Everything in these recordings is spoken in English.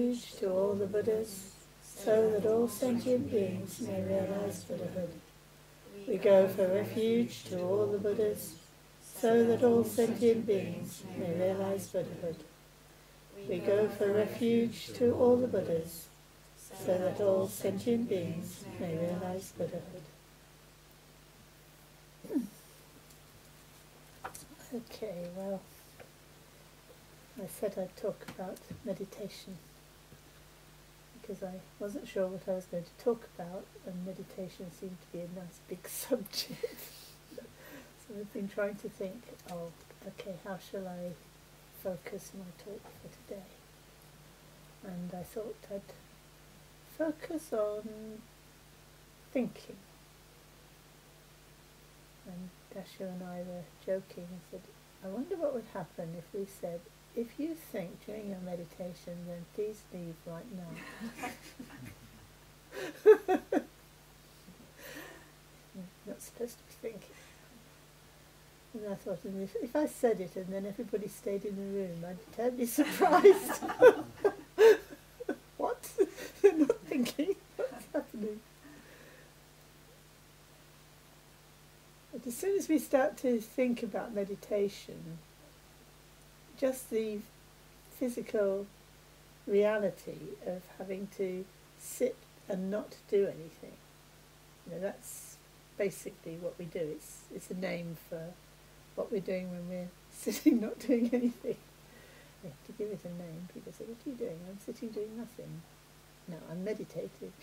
To all the Buddhas, so that all sentient beings may realize Buddhahood. We go for refuge to all the Buddhas, so that all sentient beings may realize Buddhahood. We go for refuge to all the Buddhas, so that all sentient beings may realize Buddhahood. Okay, well, I said I'd talk about meditation, because I wasn't sure what I was going to talk about, and meditation seemed to be a nice big subject. So I've been trying to think, okay, how shall I focus my talk for today? And I thought I'd focus on thinking. And Dashu and I were joking and said, I wonder what would happen if we said, if you think during your meditation, then please leave right now. Not supposed to be thinking. And I thought, if I said it and then everybody stayed in the room, I'd be terribly surprised. What? They're not thinking. What's happening? But as soon as we start to think about meditation, just the physical reality of having to sit and not do anything, that's basically what we do. It's a name for what we're doing when we're sitting not doing anything. We have to give it a name. People say, what are you doing? I'm sitting doing nothing. No, I'm meditating.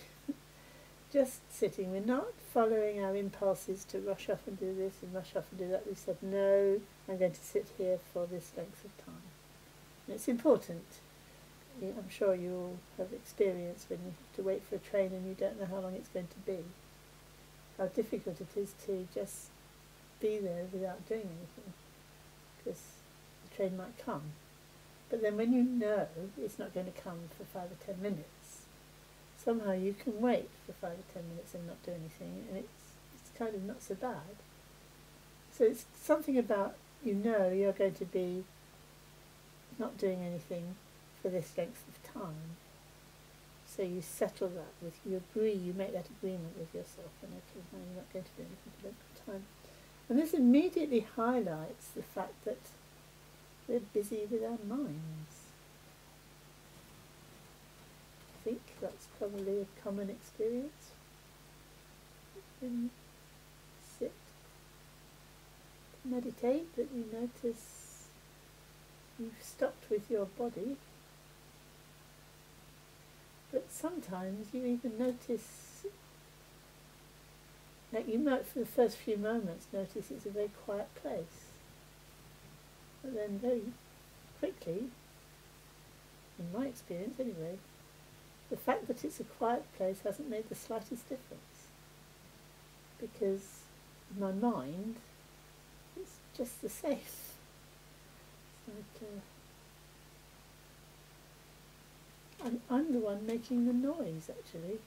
Just sitting. We're not following our impulses to rush off and do this and rush off and do that. We said, no, I'm going to sit here for this length of time. And it's important. I'm sure you all have experienced when you have to wait for a train and you don't know how long it's going to be. How difficult it is to just be there without doing anything, because the train might come. But then when you know it's not going to come for 5 or 10 minutes, somehow you can wait for 5 or 10 minutes and not do anything, and it's kind of not so bad. So it's something about, you're going to be not doing anything for this length of time. So you settle that you make that agreement with yourself, and okay, no, you're not going to do anything for that time. And this immediately highlights the fact that we're busy with our minds. I think that's probably a common experience. When you sit to meditate, that you notice you've stopped with your body. But sometimes you even notice, like you might for the first few moments notice it's a very quiet place. But then very quickly, in my experience anyway, the fact that it's a quiet place hasn't made the slightest difference. Because in my mind, it's just the same. It's like, I'm the one making the noise, actually.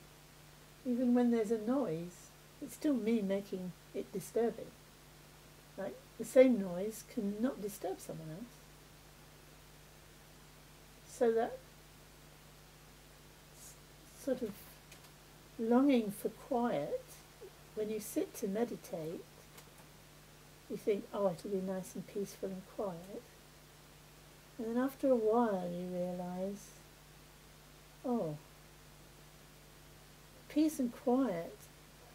Even when there's a noise, it's still me making it disturbing. Like, the same noise can not disturb someone else. So that sort of longing for quiet, when you sit to meditate, you think, it'll be nice and peaceful and quiet. And then after a while you realise, peace and quiet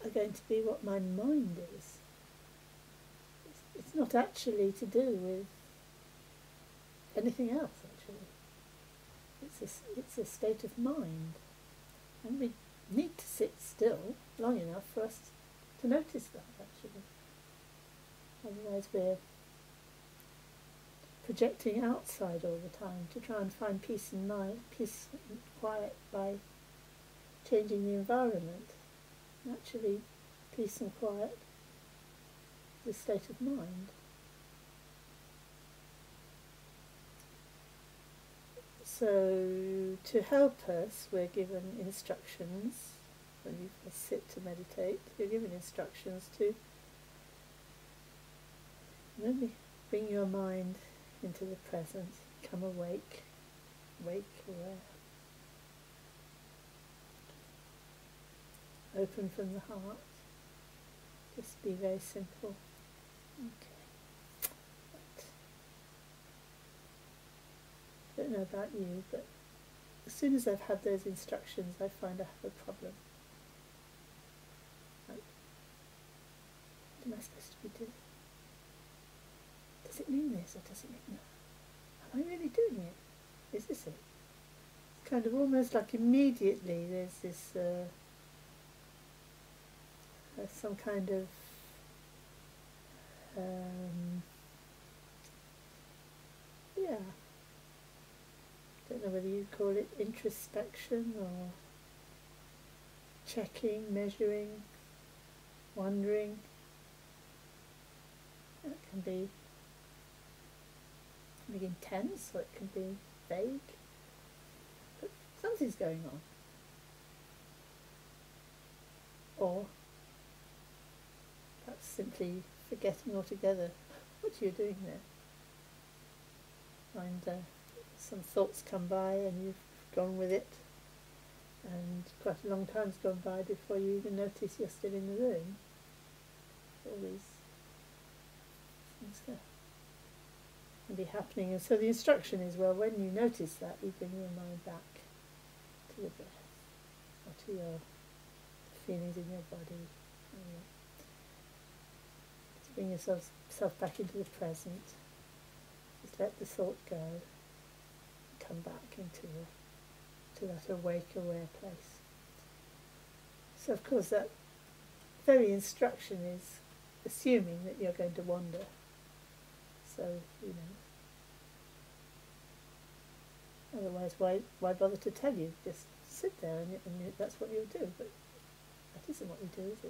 are going to be what my mind is. It's not actually to do with anything else, actually. It's a state of mind. And we need to sit still long enough for us to notice that, actually. Otherwise we're projecting outside all the time to try and find peace and quiet by changing the environment. Actually, peace and quiet is a state of mind. So, to help us, we're given instructions. When you first sit to meditate, you're given instructions to really bring your mind into the present, become awake, aware. open from the heart. Just be very simple. Okay. I don't know about you, but as soon as I've had those instructions, I find I have a problem. Like, what am I supposed to be doing? Does it mean this or does it mean that? Am I really doing it? Is this it? It's kind of almost like immediately there's this some kind of yeah, don't know whether you call it introspection or checking, measuring, wondering. It can be intense or it can be vague, but something's going on. Or perhaps simply forgetting altogether what you're doing there. And some thoughts come by and you've gone with it, and quite a long time's gone by before you even notice you're still in the room. All these things can be happening, and so the instruction is, well, when you notice that, you bring your mind back to the breath, or to your feelings in your body. Just bring yourself back into the present. Just let the thought go. Come back into that awake, aware place. So of course that very instruction is assuming that you're going to wander. So, otherwise why bother to tell you? Just sit there and that's what you'll do. But that isn't what you do, is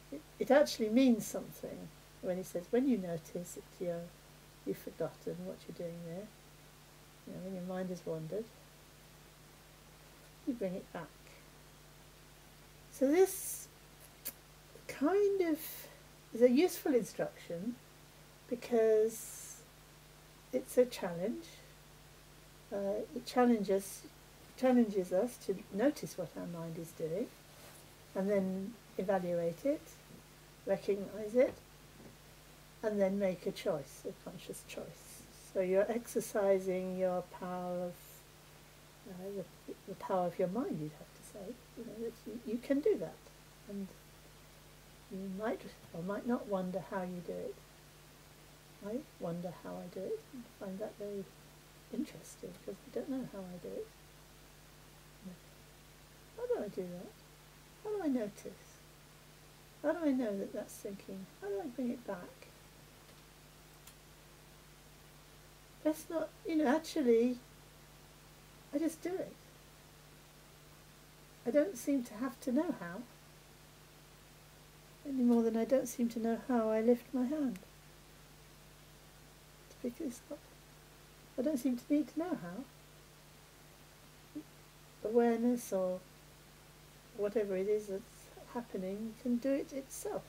it? It actually means something when he says, when you notice that you've forgotten what you're doing there, when your mind has wandered, you bring it back. So this kind of is a useful instruction because it's a challenge. It challenges us to notice what our mind is doing and then evaluate it, recognise it, and then make a choice, a conscious choice. So you're exercising your power of the power of your mind, you'd have to say. That you can do that, and you might or might not wonder how you do it. I wonder how I do it, and find that very interesting because I don't know how I do it. How do I do that? How do I notice? How do I know that that's thinking? How do I bring it back? That's not, actually, I just do it. I don't seem to have to know how, any more than I don't seem to know how I lift my hand. It's because I don't seem to need to know how. Awareness or whatever it is that's happening can do it itself.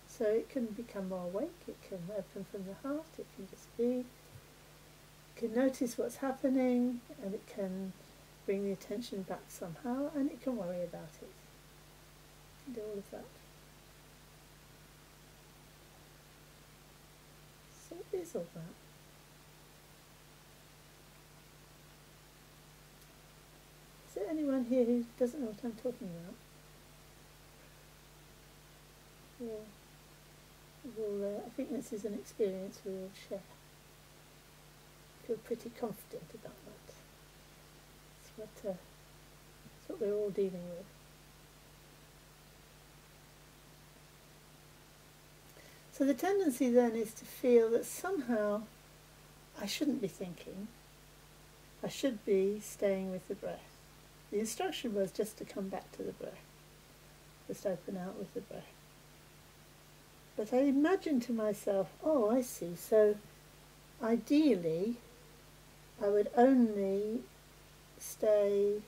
So it can become more awake, it can open from the heart, it can just be. It can notice what's happening, and it can bring the attention back somehow, and it can worry about it. It can do all of that. So it is all that. Is there anyone here who doesn't know what I'm talking about? Yeah. I think this is an experience we all share. Feel pretty confident about that. It's what we're all dealing with. So the tendency then is to feel that somehow I shouldn't be thinking. I should be staying with the breath. The instruction was just to come back to the breath. Just open out with the breath. But I imagine to myself, oh, I see, so ideally I would only stay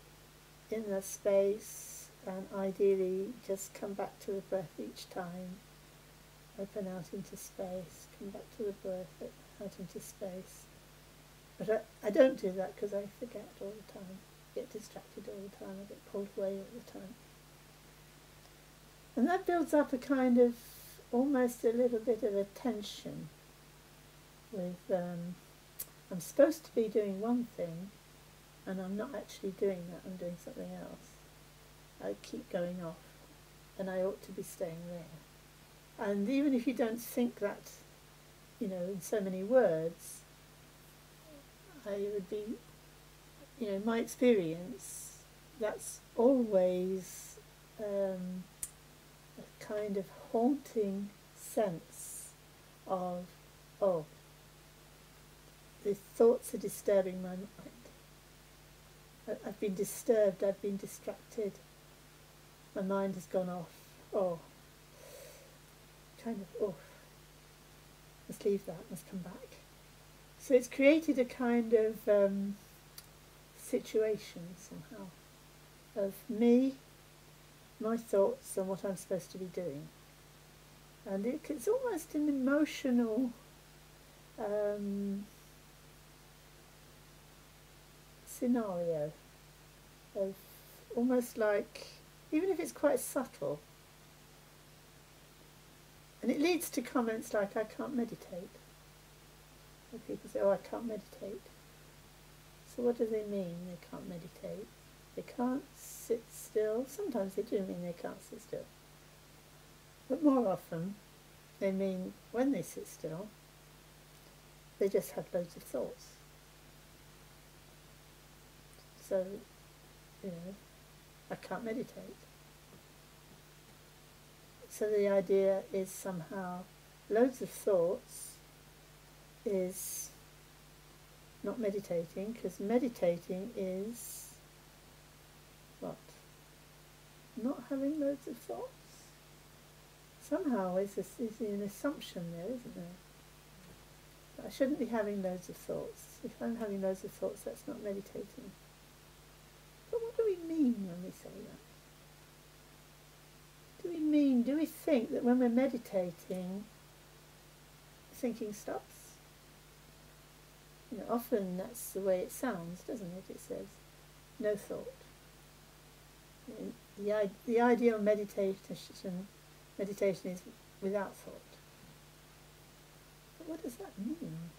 in that space and ideally just come back to the breath each time. Open out into space, come back to the breath, open out into space. But I don't do that because I forget all the time. get distracted all the time, I get pulled away all the time. And that builds up a kind of, almost a little bit of a tension with, I'm supposed to be doing one thing, and I'm not actually doing that, I'm doing something else. I keep going off, and I ought to be staying there. And even if you don't think that, you know, in so many words, I would be, you know, my experience, that's always a kind of haunting sense of, oh, the thoughts are disturbing my mind. I've been disturbed, I've been distracted, my mind has gone off, oh, kind of, oh, must leave that, must come back. So it's created a kind of situation somehow of me, my thoughts and what I'm supposed to be doing. And it's almost an emotional scenario of almost like, even if it's quite subtle, and it leads to comments like, I can't meditate. And people say, oh, I can't meditate. So what do they mean, they can't meditate? They can't sit still. Sometimes they do mean they can't sit still. But more often, they mean when they sit still, they just have loads of thoughts. So, you know, I can't meditate. So the idea is somehow loads of thoughts is not meditating, because meditating is what? Not having loads of thoughts? Somehow is an assumption there, isn't there? That I shouldn't be having loads of thoughts. If I'm having loads of thoughts, that's not meditating. But what do we mean when we say that? Do we think that when we're meditating, thinking stops? You know, often that's the way it sounds, doesn't it? It says, no thought. You know, the ideal meditation is without thought. But what does that mean?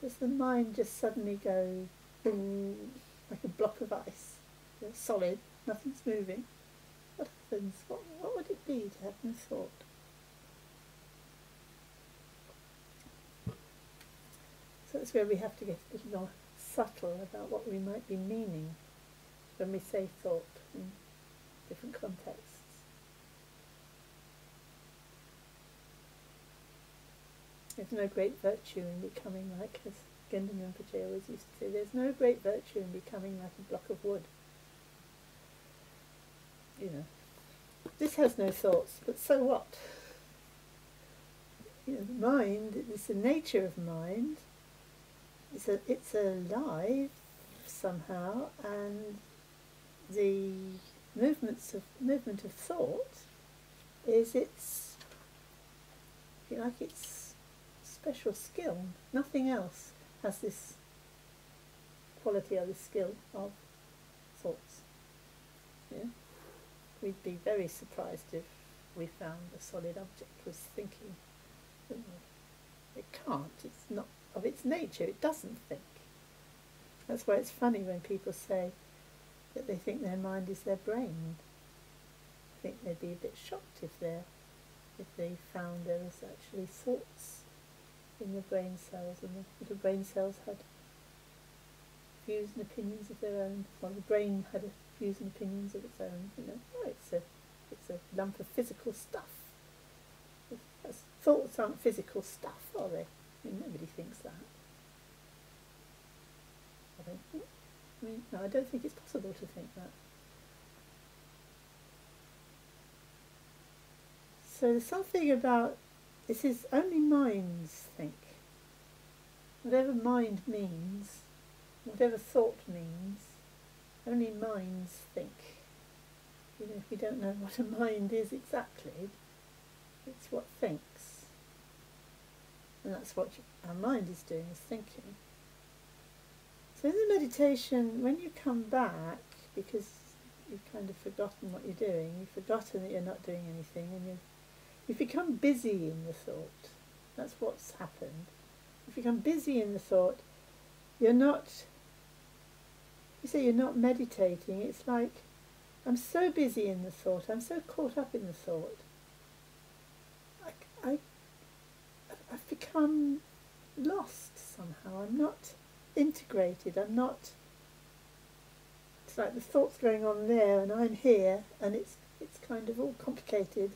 Does the mind just suddenly go boom, like a block of ice, solid, nothing's moving? What happens? What would it be to have no thought? So that's where we have to get a little more subtle about what we might be meaning when we say thought in different contexts. There's no great virtue in becoming like, as Gendam Rinpoche always used to say, there's no great virtue in becoming like a block of wood. You know, this has no thoughts, but so what? You know, the mind, it's the nature of mind, it's alive somehow, and the movement of thought is its, if you like, its special skill. Nothing else has this quality or this skill of thoughts. Yeah? We'd be very surprised if we found a solid object was thinking. It can't, it's not of its nature, it doesn't think. That's why it's funny when people say that they think their mind is their brain. I think they'd be a bit shocked if they found there was actually thoughts in the brain cells, and the brain cells had views and opinions of their own, while the brain had views and opinions of its own. You know, oh, it's a lump of physical stuff. Thoughts aren't physical stuff, are they? I mean, nobody thinks that. I don't think. I mean, no, I don't think it's possible to think that. So there's something about, this is only minds think. Whatever mind means, whatever thought means, only minds think. Even if we don't know what a mind is exactly, it's what thinks. And that's what our mind is doing, is thinking. So in the meditation, when you come back, because you've kind of forgotten what you're doing, you've forgotten that you're not doing anything, and you've become busy in the thought. That's what's happened. You've become busy in the thought. You're not, you say you're not meditating. It's like, I'm so busy in the thought, I'm so caught up in the thought. I've become lost somehow. I'm not integrated. I'm not. It's like the thought's going on there, and I'm here, and it's kind of all complicated,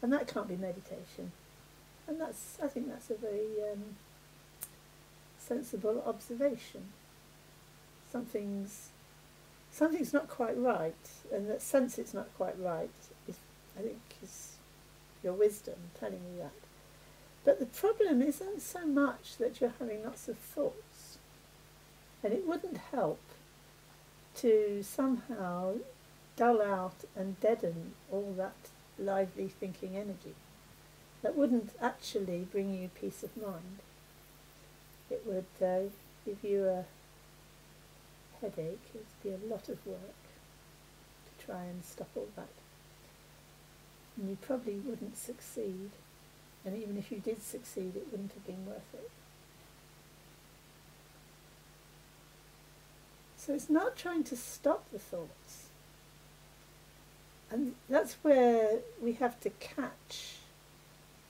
and that can't be meditation. And I think that's a very sensible observation. Something's not quite right, and that sense it's not quite right is your wisdom telling you that. But the problem isn't so much that you're having lots of thoughts, and it wouldn't help to somehow dull out and deaden all that lively thinking energy. That wouldn't actually bring you peace of mind. It would give you a headache. It would be a lot of work to try and stop all that. And you probably wouldn't succeed. And even if you did succeed, it wouldn't have been worth it. So it's not trying to stop the thoughts. And that's where we have to catch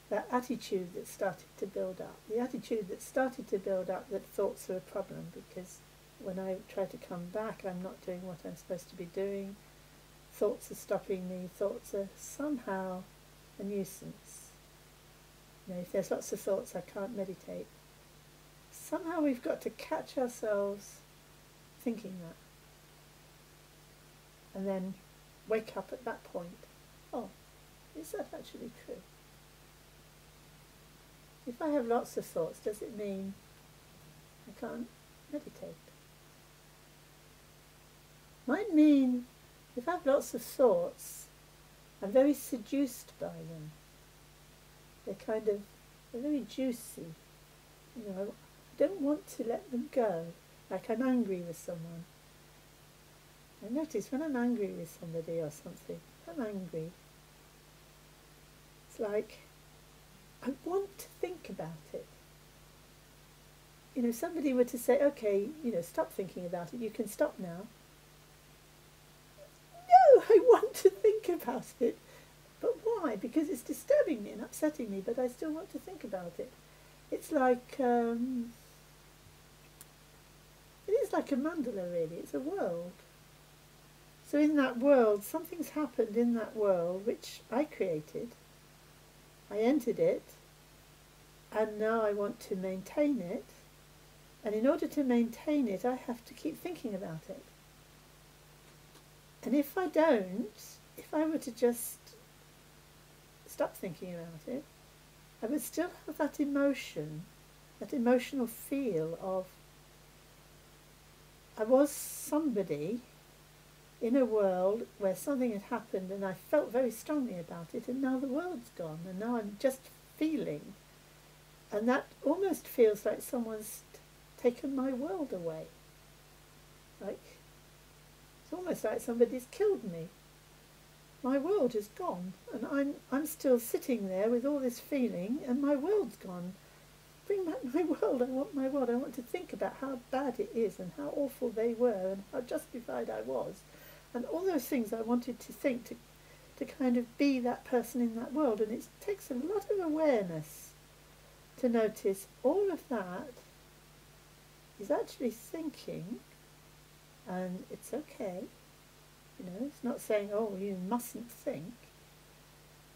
that attitude that started to build up. The attitude that started to build up that thoughts are a problem, because when I try to come back, I'm not doing what I'm supposed to be doing. Thoughts are stopping me. Thoughts are somehow a nuisance. You know, if there's lots of thoughts, I can't meditate. Somehow we've got to catch ourselves thinking that. And then wake up at that point. Oh, is that actually true? If I have lots of thoughts, does it mean I can't meditate? Might mean if I have lots of thoughts, I'm very seduced by them. They're very juicy. You know, I don't want to let them go. Like I'm angry with someone. I notice when I'm angry with somebody or something, I'm angry. It's like I want to think about it. You know, if somebody were to say, okay, you know, stop thinking about it, you can stop now. No, I want to think about it. But why? Because it's disturbing me and upsetting me, but I still want to think about it. It's like, it is like a mandala really, it's a world. So in that world, something's happened in that world which I created. I entered it, and now I want to maintain it. And in order to maintain it, I have to keep thinking about it. And if I don't, if I were to just stop thinking about it, I would still have that emotion, that emotional feel of I was somebody in a world where something had happened and I felt very strongly about it, and now the world's gone and now I'm just feeling. And that almost feels like someone's taken my world away. Like, it's almost like somebody's killed me. My world is gone, and I'm still sitting there with all this feeling, and my world's gone. Bring back my world. I want my world. I want to think about how bad it is and how awful they were and how justified I was. And all those things I wanted to think to kind of be that person in that world. And it takes a lot of awareness to notice all of that is actually thinking, and it's okay. You know, it's not saying, oh, you mustn't think,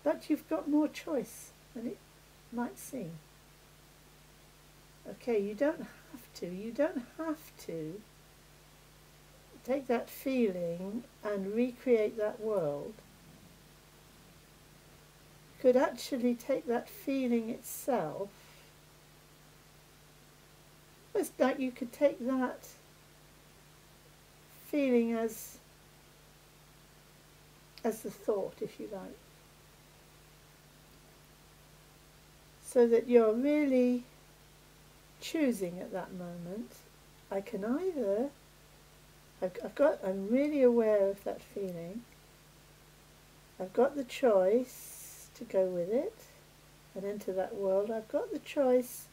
but you've got more choice than it might seem. Okay, you don't have to take that feeling and recreate that world. You could actually take that feeling itself, almost like you could take that feeling as the thought, if you like, so that you're really choosing at that moment, I can either, I'm really aware of that feeling. I've got the choice to go with it and enter that world. I've got the choice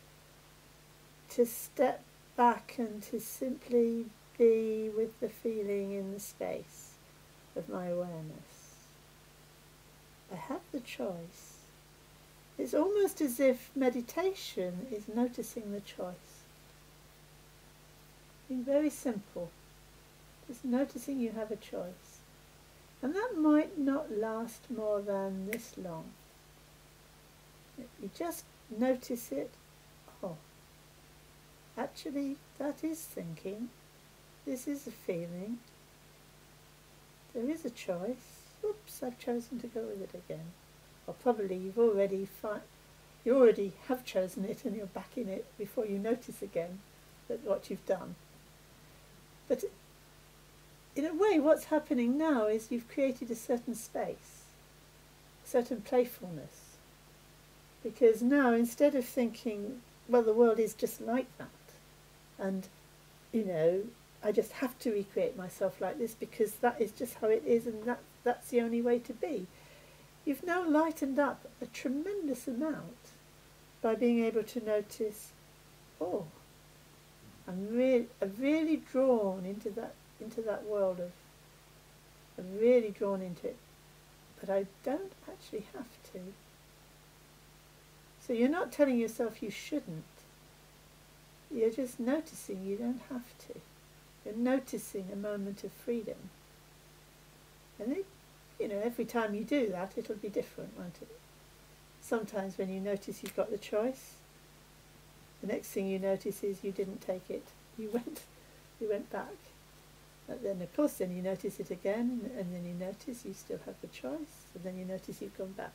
to step back and to simply be with the feeling in the space of my awareness. I have the choice. It's almost as if meditation is noticing the choice. Being very simple. Just noticing you have a choice. And that might not last more than this long. You just notice it. Oh, actually, that is thinking. This is a feeling. There is a choice. Oops, I've chosen to go with it again. Or probably you already have chosen it and you're back in it before you notice again that what you've done. But in a way, what's happening now is you've created a certain space, a certain playfulness. Because now, instead of thinking, well, the world is just like that, and, you know, I just have to recreate myself like this because that is just how it is and that's the only way to be. You've now lightened up a tremendous amount by being able to notice, oh, I'm really drawn into that world I'm really drawn into it, but I don't actually have to. So you're not telling yourself you shouldn't. You're just noticing you don't have to. You're noticing a moment of freedom. And every time you do that, it'll be different, won't it? Sometimes when you notice you've got the choice, the next thing you notice is you didn't take it. You went back. And then, of course, then you notice it again, and then you notice you still have the choice, and then you notice you've gone back.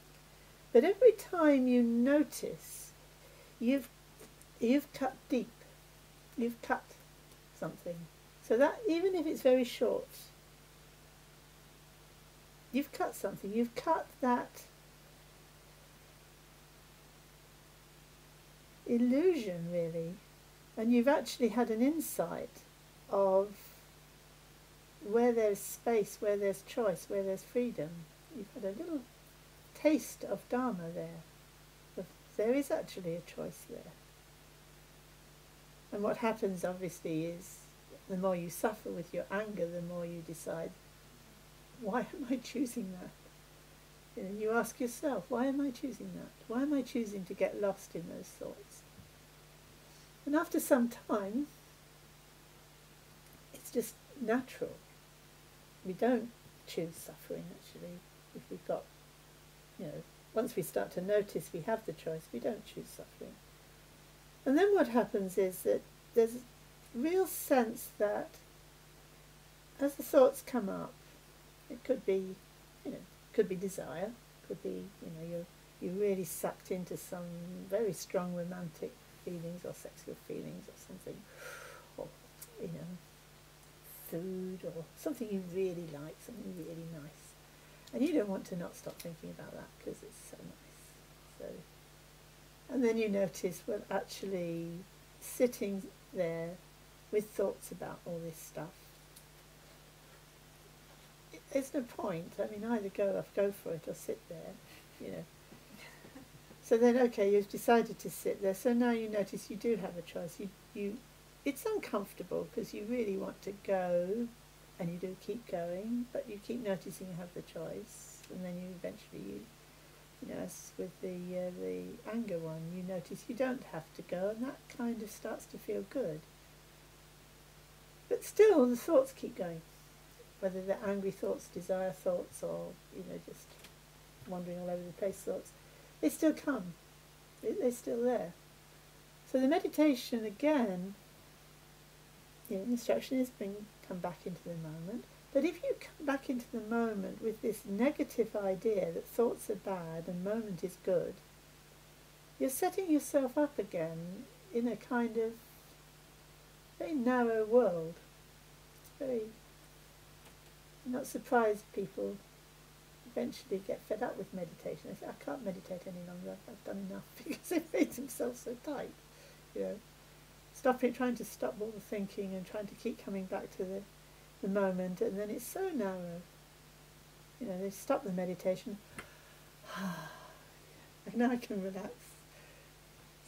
But every time you notice, you've cut deep. You've cut something. So that, even if it's very short, you've cut something. You've cut that illusion, really. And you've actually had an insight of where there's space, where there's choice, where there's freedom. You've had a little taste of Dharma there. There is actually a choice there. And what happens, obviously, is the more you suffer with your anger, the more you decide, why am I choosing that? You ask yourself, why am I choosing that? Why am I choosing to get lost in those thoughts? And after some time, it's just natural. We don't choose suffering, actually. If we've got, once we start to notice we have the choice, we don't choose suffering. And then what happens is that there's a real sense that as the thoughts come up, it could be, could be desire, could be, you're really sucked into some very strong romantic feelings or sexual feelings or something, or, food or something you really like, something really nice. And you don't want to not stop thinking about that because it's so nice. So, and then you notice, well, actually sitting there with thoughts about all this stuff, there's no point. I mean, either go for it or sit there, So then, okay, you've decided to sit there. So now you notice you do have a choice. It's uncomfortable because you really want to go, and you do keep going, but you keep noticing you have the choice, and then you eventually, as with the anger one, you notice you don't have to go, and that kind of starts to feel good. But still, the thoughts keep going, whether they're angry thoughts, desire thoughts, or just wandering all over the place thoughts. They still come. They're still there. So the meditation, again, the instruction is come back into the moment. But if you come back into the moment with this negative idea that thoughts are bad and moment is good, you're setting yourself up again in a kind of very narrow world. I'm not surprised people eventually get fed up with meditation. They say, I can't meditate any longer, I've done enough, because they've made themselves so tight, trying to stop all the thinking and trying to keep coming back to the moment, and then it's so narrow. You know, they stop the meditation, and now I can relax.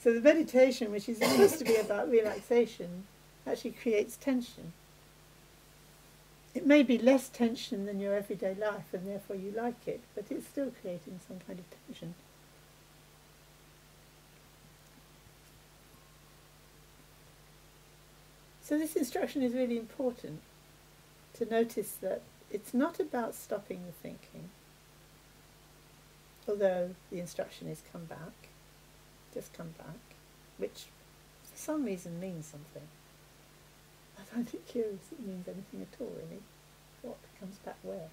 So the meditation, which is supposed to be about relaxation, actually creates tension. It may be less tension than your everyday life, and therefore you like it, but it's still creating some kind of tension. So this instruction is really important, to notice that it's not about stopping the thinking, although the instruction is come back, just come back, which for some reason means something. I find it curious it means anything at all, really. What comes back where?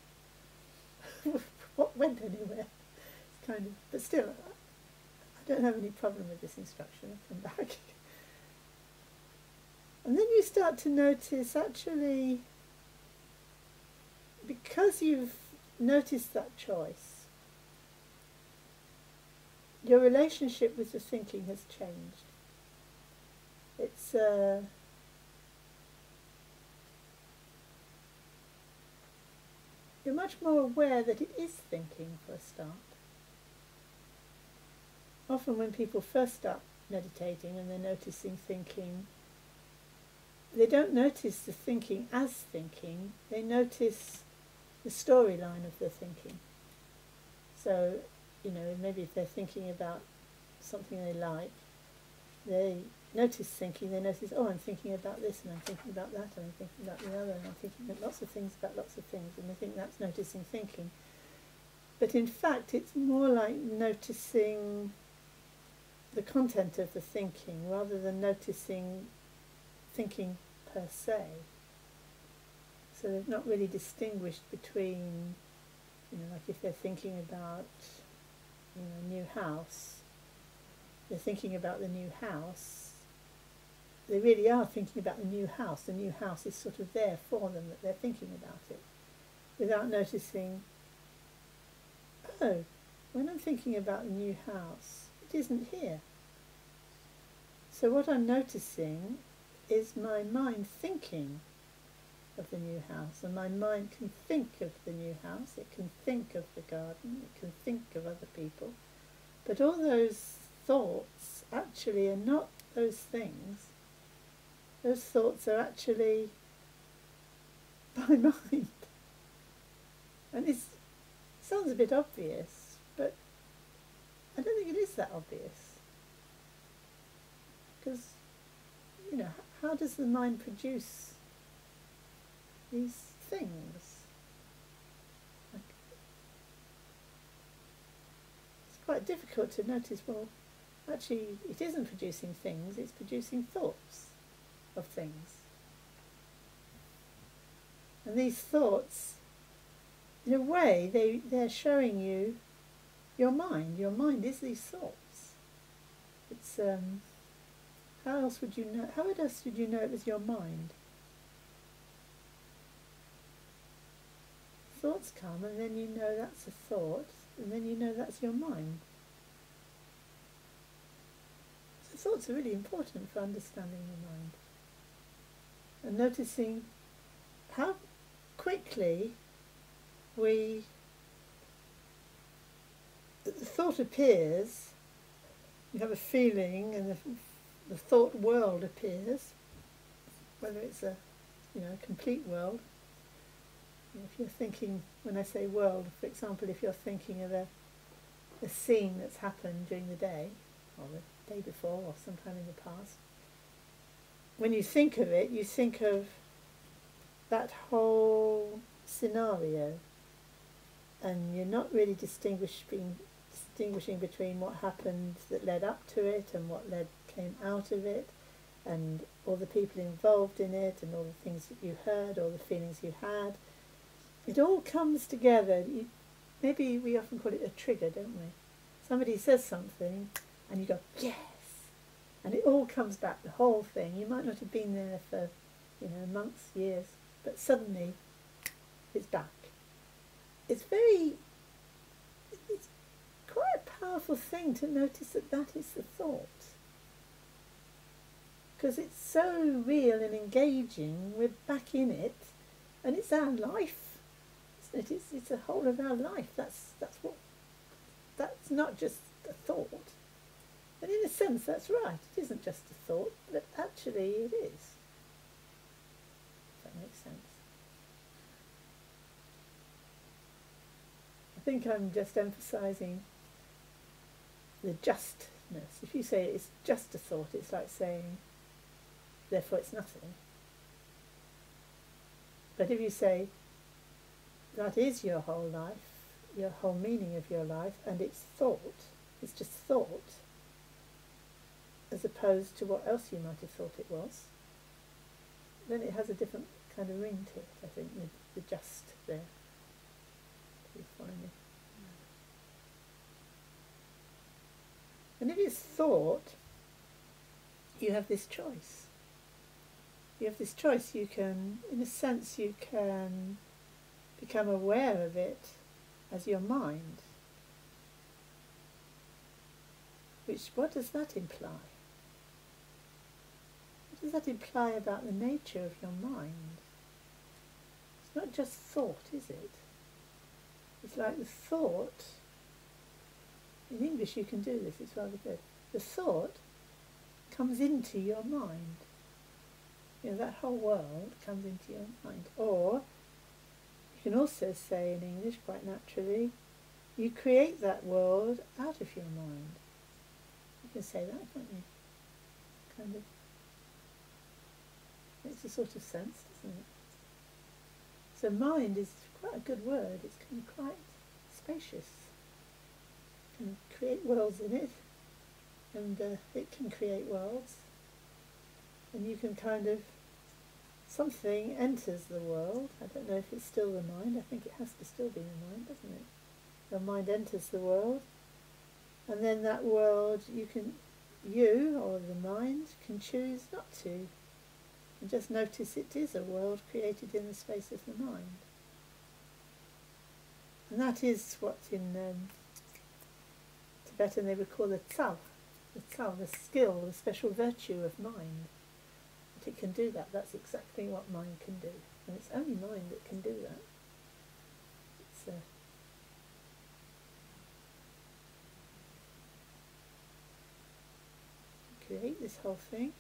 What went anywhere? It's kind of, but still, I don't have any problem with this instruction. I'll come back. And then you start to notice, actually, because you've noticed that choice, your relationship with the thinking has changed. It's you're much more aware that it is thinking, for a start. Often when people first start meditating and they're noticing thinking, they don't notice the thinking as thinking, they notice the storyline of the thinking. So, you know, maybe if they're thinking about something they like, they notice thinking, they notice, oh, I'm thinking about this, and I'm thinking about that, and I'm thinking about the other, and I'm thinking lots of things about lots of things, and they think that's noticing thinking. But in fact, it's more like noticing the content of the thinking, rather than noticing thinking per se. So they've not really distinguished between, you know, like if they're thinking about, you know, a new house, they're thinking about the new house, they really are thinking about the new house. The new house is sort of there for them, that they're thinking about it, without noticing, oh, when I'm thinking about the new house, it isn't here. So what I'm noticing is my mind thinking of the new house, and my mind can think of the new house, it can think of the garden, it can think of other people, but all those thoughts actually are not those things. Those thoughts are actually my mind. And it sounds a bit obvious, but I don't think it is that obvious. Because, you know, how does the mind produce these things? Like, it's quite difficult to notice, well, actually it isn't producing things, it's producing thoughts of things. And these thoughts, in a way, they're showing you your mind. Your mind is these thoughts. It's, how else would you know? How else would you know it was your mind? Thoughts come, and then you know that's a thought, and then you know that's your mind. So thoughts are really important for understanding your mind. And noticing how quickly the thought appears, you have a feeling, and the thought world appears, whether it's a, you know, a complete world. You know, if you're thinking, when I say world, for example, if you're thinking of a scene that's happened during the day, or the day before, or sometime in the past, when you think of it, you think of that whole scenario, and you're not really distinguishing between what happened that led up to it and what came out of it, and all the people involved in it, and all the things that you heard, all the feelings you had. It all comes together. Maybe we often call it a trigger, don't we? Somebody says something and you go, yes! And it all comes back, the whole thing. You might not have been there for, you know, months, years, but suddenly it's back. It's quite a powerful thing to notice that that is the thought. because it's so real and engaging. We're back in it, and it's our life, isn't it? It's a whole of our life. That's not just a thought. And in a sense, that's right. It isn't just a thought, but actually it is. If that makes sense. I think I'm just emphasising the justness. If you say it's just a thought, it's like saying, therefore it's nothing. But if you say, that is your whole life, your whole meaning of your life, and it's thought, it's just thought, as opposed to what else you might have thought it was, then it has a different kind of ring to it, I think, with the just there. You follow me? And if it's thought, you have this choice. You have this choice. You can, in a sense, you can become aware of it as your mind. Which, what does that imply? What does that imply about the nature of your mind? It's not just thought, is it? It's like the thought, in English you can do this, it's rather good. The thought comes into your mind. You know, that whole world comes into your mind. Or, you can also say in English, quite naturally, you create that world out of your mind. You can say that, can't you? Kind of. Makes a sort of sense, doesn't it? So mind is quite a good word. It's kind of quite spacious. You can create worlds in it, and it can create worlds. And you can kind of, something enters the world. I don't know if it's still the mind. I think it has to still be the mind, doesn't it? Your mind enters the world, and then that world you or the mind can choose not to. And just notice it is a world created in the space of the mind. And that is what in Tibetan they would call the tsal, the skill, the special virtue of mind. That it can do that. That's exactly what mind can do. And it's only mind that can do that. It's create this whole thing.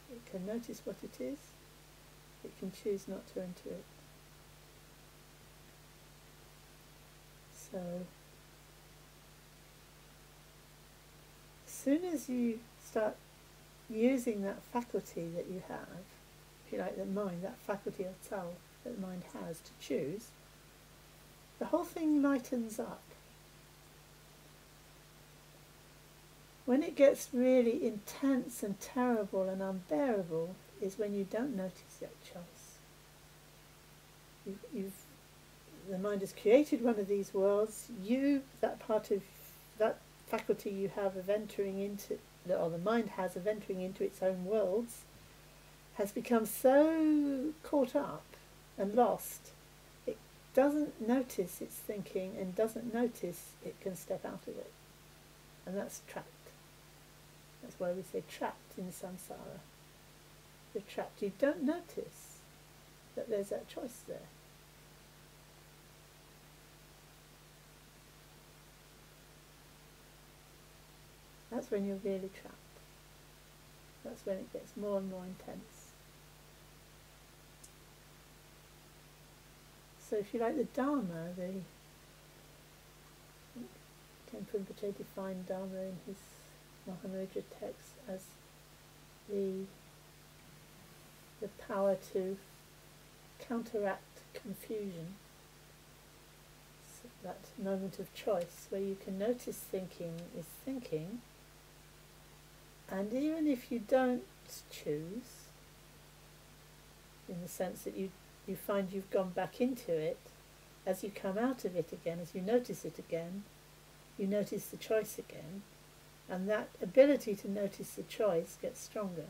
It can notice what it is. It can choose not to enter it. So, as soon as you start using that faculty that you have, if you like, the mind, that faculty of tsal that the mind has to choose, the whole thing lightens up. When it gets really intense and terrible and unbearable is when you don't notice that choice. The mind has created one of these worlds. You, that part of that faculty you have of entering into, or the mind has of entering into its own worlds, has become so caught up and lost, it doesn't notice its thinking and doesn't notice it can step out of it. And that's trapped. That's why we say trapped in samsara. You're trapped. You don't notice that there's that choice there. That's when you're really trapped. That's when it gets more and more intense. So if you like the Dharma, Khenpo Rinpoche defined Dharma in his Mahamudra text as the power to counteract confusion. So that moment of choice where you can notice thinking is thinking, and even if you don't choose, in the sense that you find you've gone back into it, as you come out of it again, as you notice it again, you notice the choice again, and that ability to notice the choice gets stronger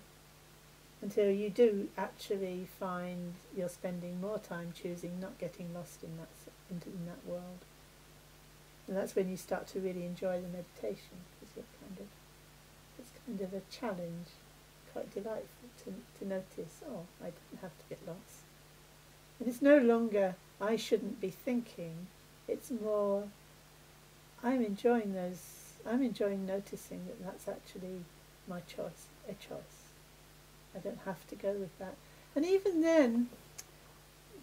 until you do actually find you're spending more time choosing, not getting lost in that world. And that's when you start to really enjoy the meditation, because it's kind of a challenge quite delightful to notice, oh, I didn't have to get lost. And it's no longer, I shouldn't be thinking, it's more, I'm enjoying noticing that that's actually my choice, a choice. I don't have to go with that. And even then,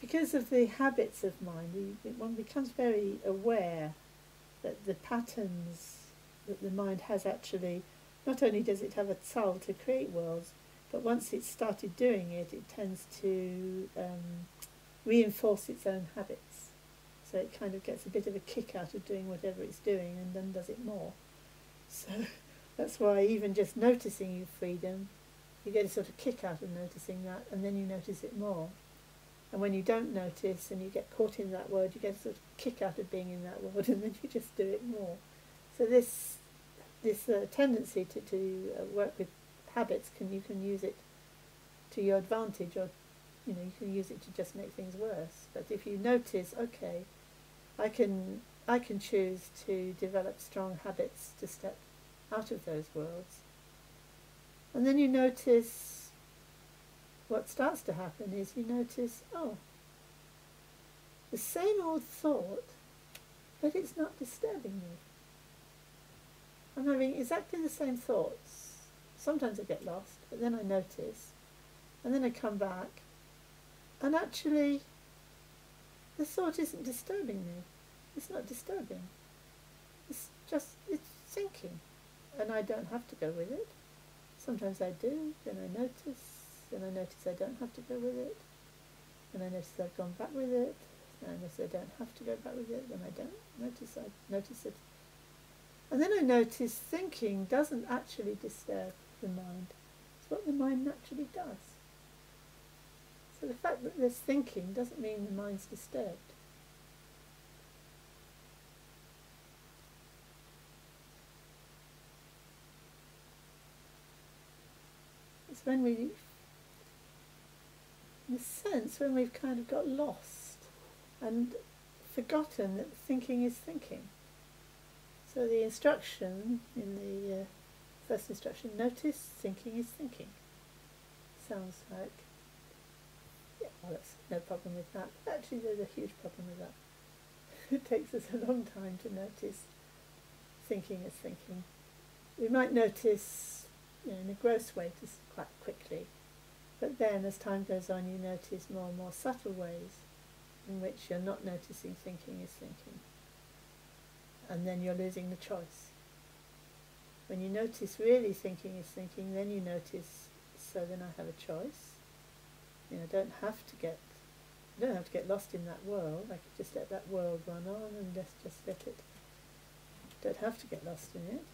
because of the habits of mind, one becomes very aware that the patterns that the mind has actually, not only does it have a tzal to create worlds, but once it's started doing it, it tends to reinforce its own habits. So it kind of gets a bit of a kick out of doing whatever it's doing and then does it more. So that's why even just noticing your freedom, you get a sort of kick out of noticing that, and then you notice it more. And when you don't notice and you get caught in that world, you get a sort of kick out of being in that world, and then you just do it more. So this tendency to work with habits, you can use it to your advantage, or you can use it to just make things worse. But if you notice, okay, I can choose to develop strong habits to step out of those worlds, and then you notice what starts to happen is you notice, oh, the same old thought, but it's not disturbing me. I'm having exactly the same thoughts. Sometimes I get lost, but then I notice, and then I come back, and actually the thought isn't disturbing me. It's not disturbing. It's thinking, and I don't have to go with it. Sometimes I do, then I notice I don't have to go with it, and I notice I've gone back with it, and I notice I don't have to go back with it, then I don't notice it. And then I notice thinking doesn't actually disturb the mind. It's what the mind naturally does. So the fact that there's thinking doesn't mean the mind's disturbed. It's when we, in a sense, when we've kind of got lost and forgotten that thinking is thinking. So the instruction in the first instruction, notice thinking is thinking. Sounds like, yeah, well, that's no problem with that. But actually, there's a huge problem with that. It takes us a long time to notice thinking is thinking. We might notice, in a gross way, just quite quickly. But then, as time goes on, you notice more and more subtle ways in which you're not noticing thinking is thinking. And then you're losing the choice. When you notice really thinking is thinking, then you notice, so then I have a choice. I don't have to get lost in that world. I could just let that world run on and just let it. Don't have to get lost in it.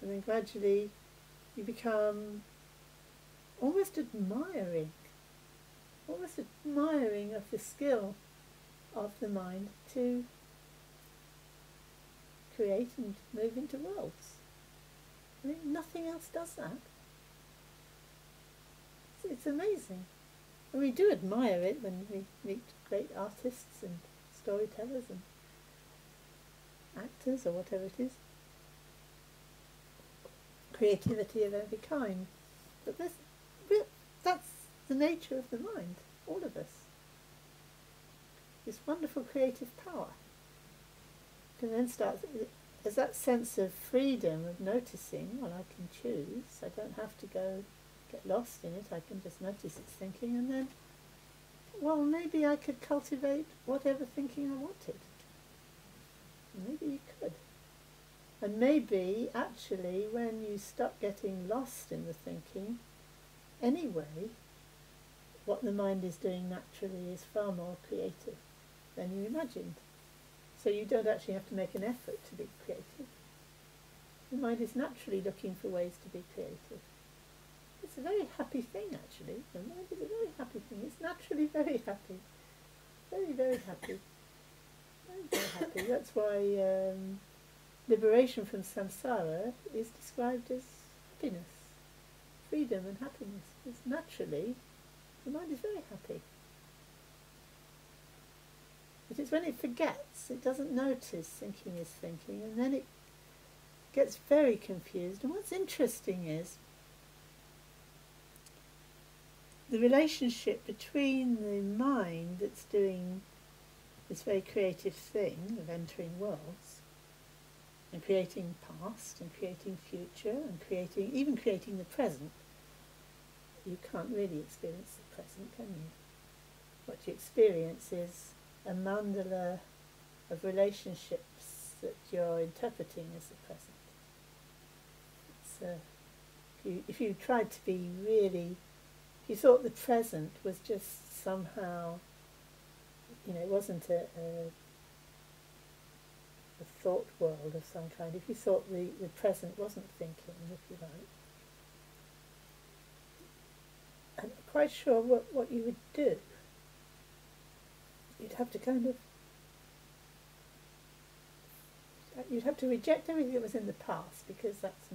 And then gradually you become almost admiring of the skill of the mind to create and move into worlds. I mean, nothing else does that. It's amazing. And we do admire it when we meet great artists and storytellers and actors or whatever it is. Creativity of every kind. But that's the nature of the mind, all of us. This wonderful creative power. Can then start, there's that sense of freedom of noticing, well, I can choose, I don't have to go get lost in it, I can just notice its thinking, and then, well, maybe I could cultivate whatever thinking I wanted. Maybe you could. And maybe, actually, when you stop getting lost in the thinking, anyway, what the mind is doing naturally is far more creative than you imagined. So you don't actually have to make an effort to be creative. The mind is naturally looking for ways to be creative. It's a very happy thing, actually. The mind is a very happy thing. It's naturally very happy. Very, very happy. Very, very happy. That's why liberation from samsara is described as happiness, freedom and happiness. Because naturally, the mind is very happy. But it's when it forgets, it doesn't notice thinking is thinking, and then it gets very confused. And what's interesting is, the relationship between the mind that's doing this very creative thing of entering worlds and creating past and creating future and even creating the present. You can't really experience the present, can you? What you experience is a mandala of relationships that you're interpreting as the present. If you tried to be really, if you thought the present was just somehow, it wasn't a thought world of some kind, if you thought the present wasn't thinking, if you like, I'm not quite sure what you would do. You'd have to you'd have to reject everything that was in the past, because that's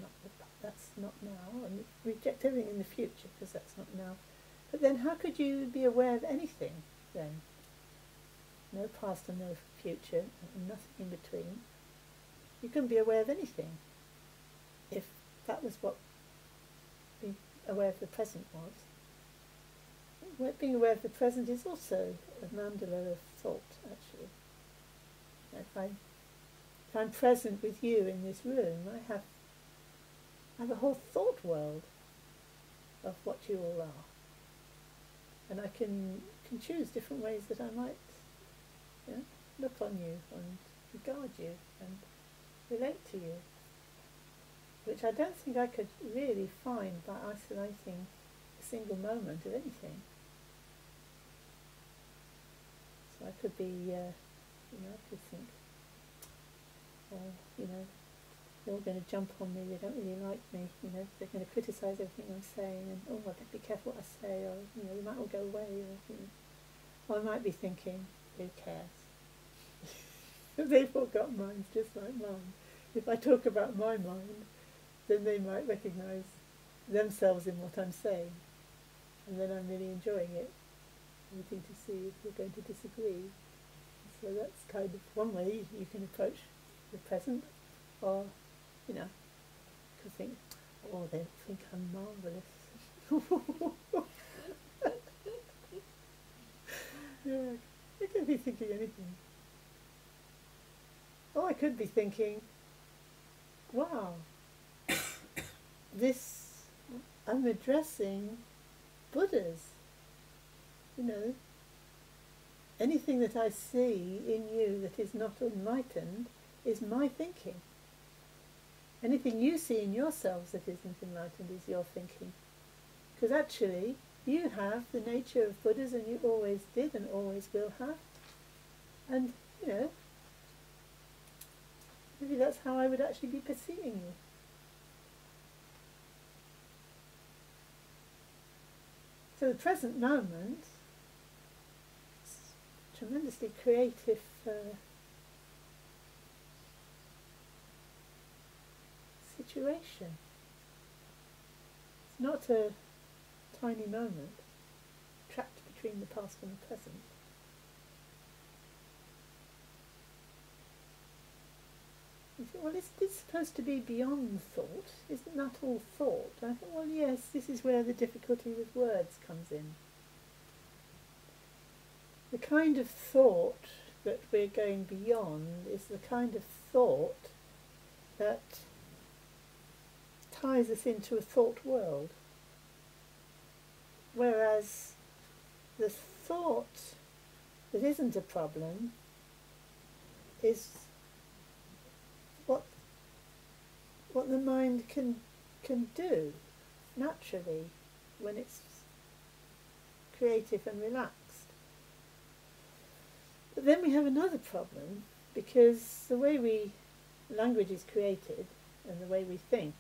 not now, and reject everything in the future, because that's not now. But then how could you be aware of anything then? No past and no future, and nothing in between. You couldn't be aware of anything if that was what being aware of the present was. Being aware of the present is also a mandala of thought, actually. If I'm present with you in this room, I have a whole thought world of what you all are. And I can choose different ways that I might look on you and regard you and relate to you, which I don't think I could really find by isolating a single moment of anything. So I could be, I could think, they're all going to jump on me, they don't really like me, they're going to criticise everything I'm saying, and I better be careful what I say, or, they might all go away, or I might be thinking, who cares? They've all got minds just like mine. If I talk about my mind, then they might recognise themselves in what I'm saying, and then I'm really enjoying it, waiting to see if we're going to disagree. So that's kind of one way you can approach the present, or, could think, oh, they think I'm marvellous. Yeah, I could be thinking anything. Or I could be thinking, wow, I'm addressing Buddhas. Anything that I see in you that is not enlightened is my thinking. Anything you see in yourselves that isn't enlightened is your thinking. Because actually, you have the nature of Buddhas, and you always did and always will have. And, maybe that's how I would actually be perceiving you. So the present moment is a tremendously creative situation. It's not a tiny moment trapped between the past and the present. You think, well, is this supposed to be beyond thought? Isn't that all thought? And I thought, well, yes, this is where the difficulty with words comes in. The kind of thought that we're going beyond is the kind of thought that ties us into a thought world. Whereas the thought that isn't a problem is what the mind can do naturally when it's creative and relaxed. But then we have another problem, because the way language is created and the way we think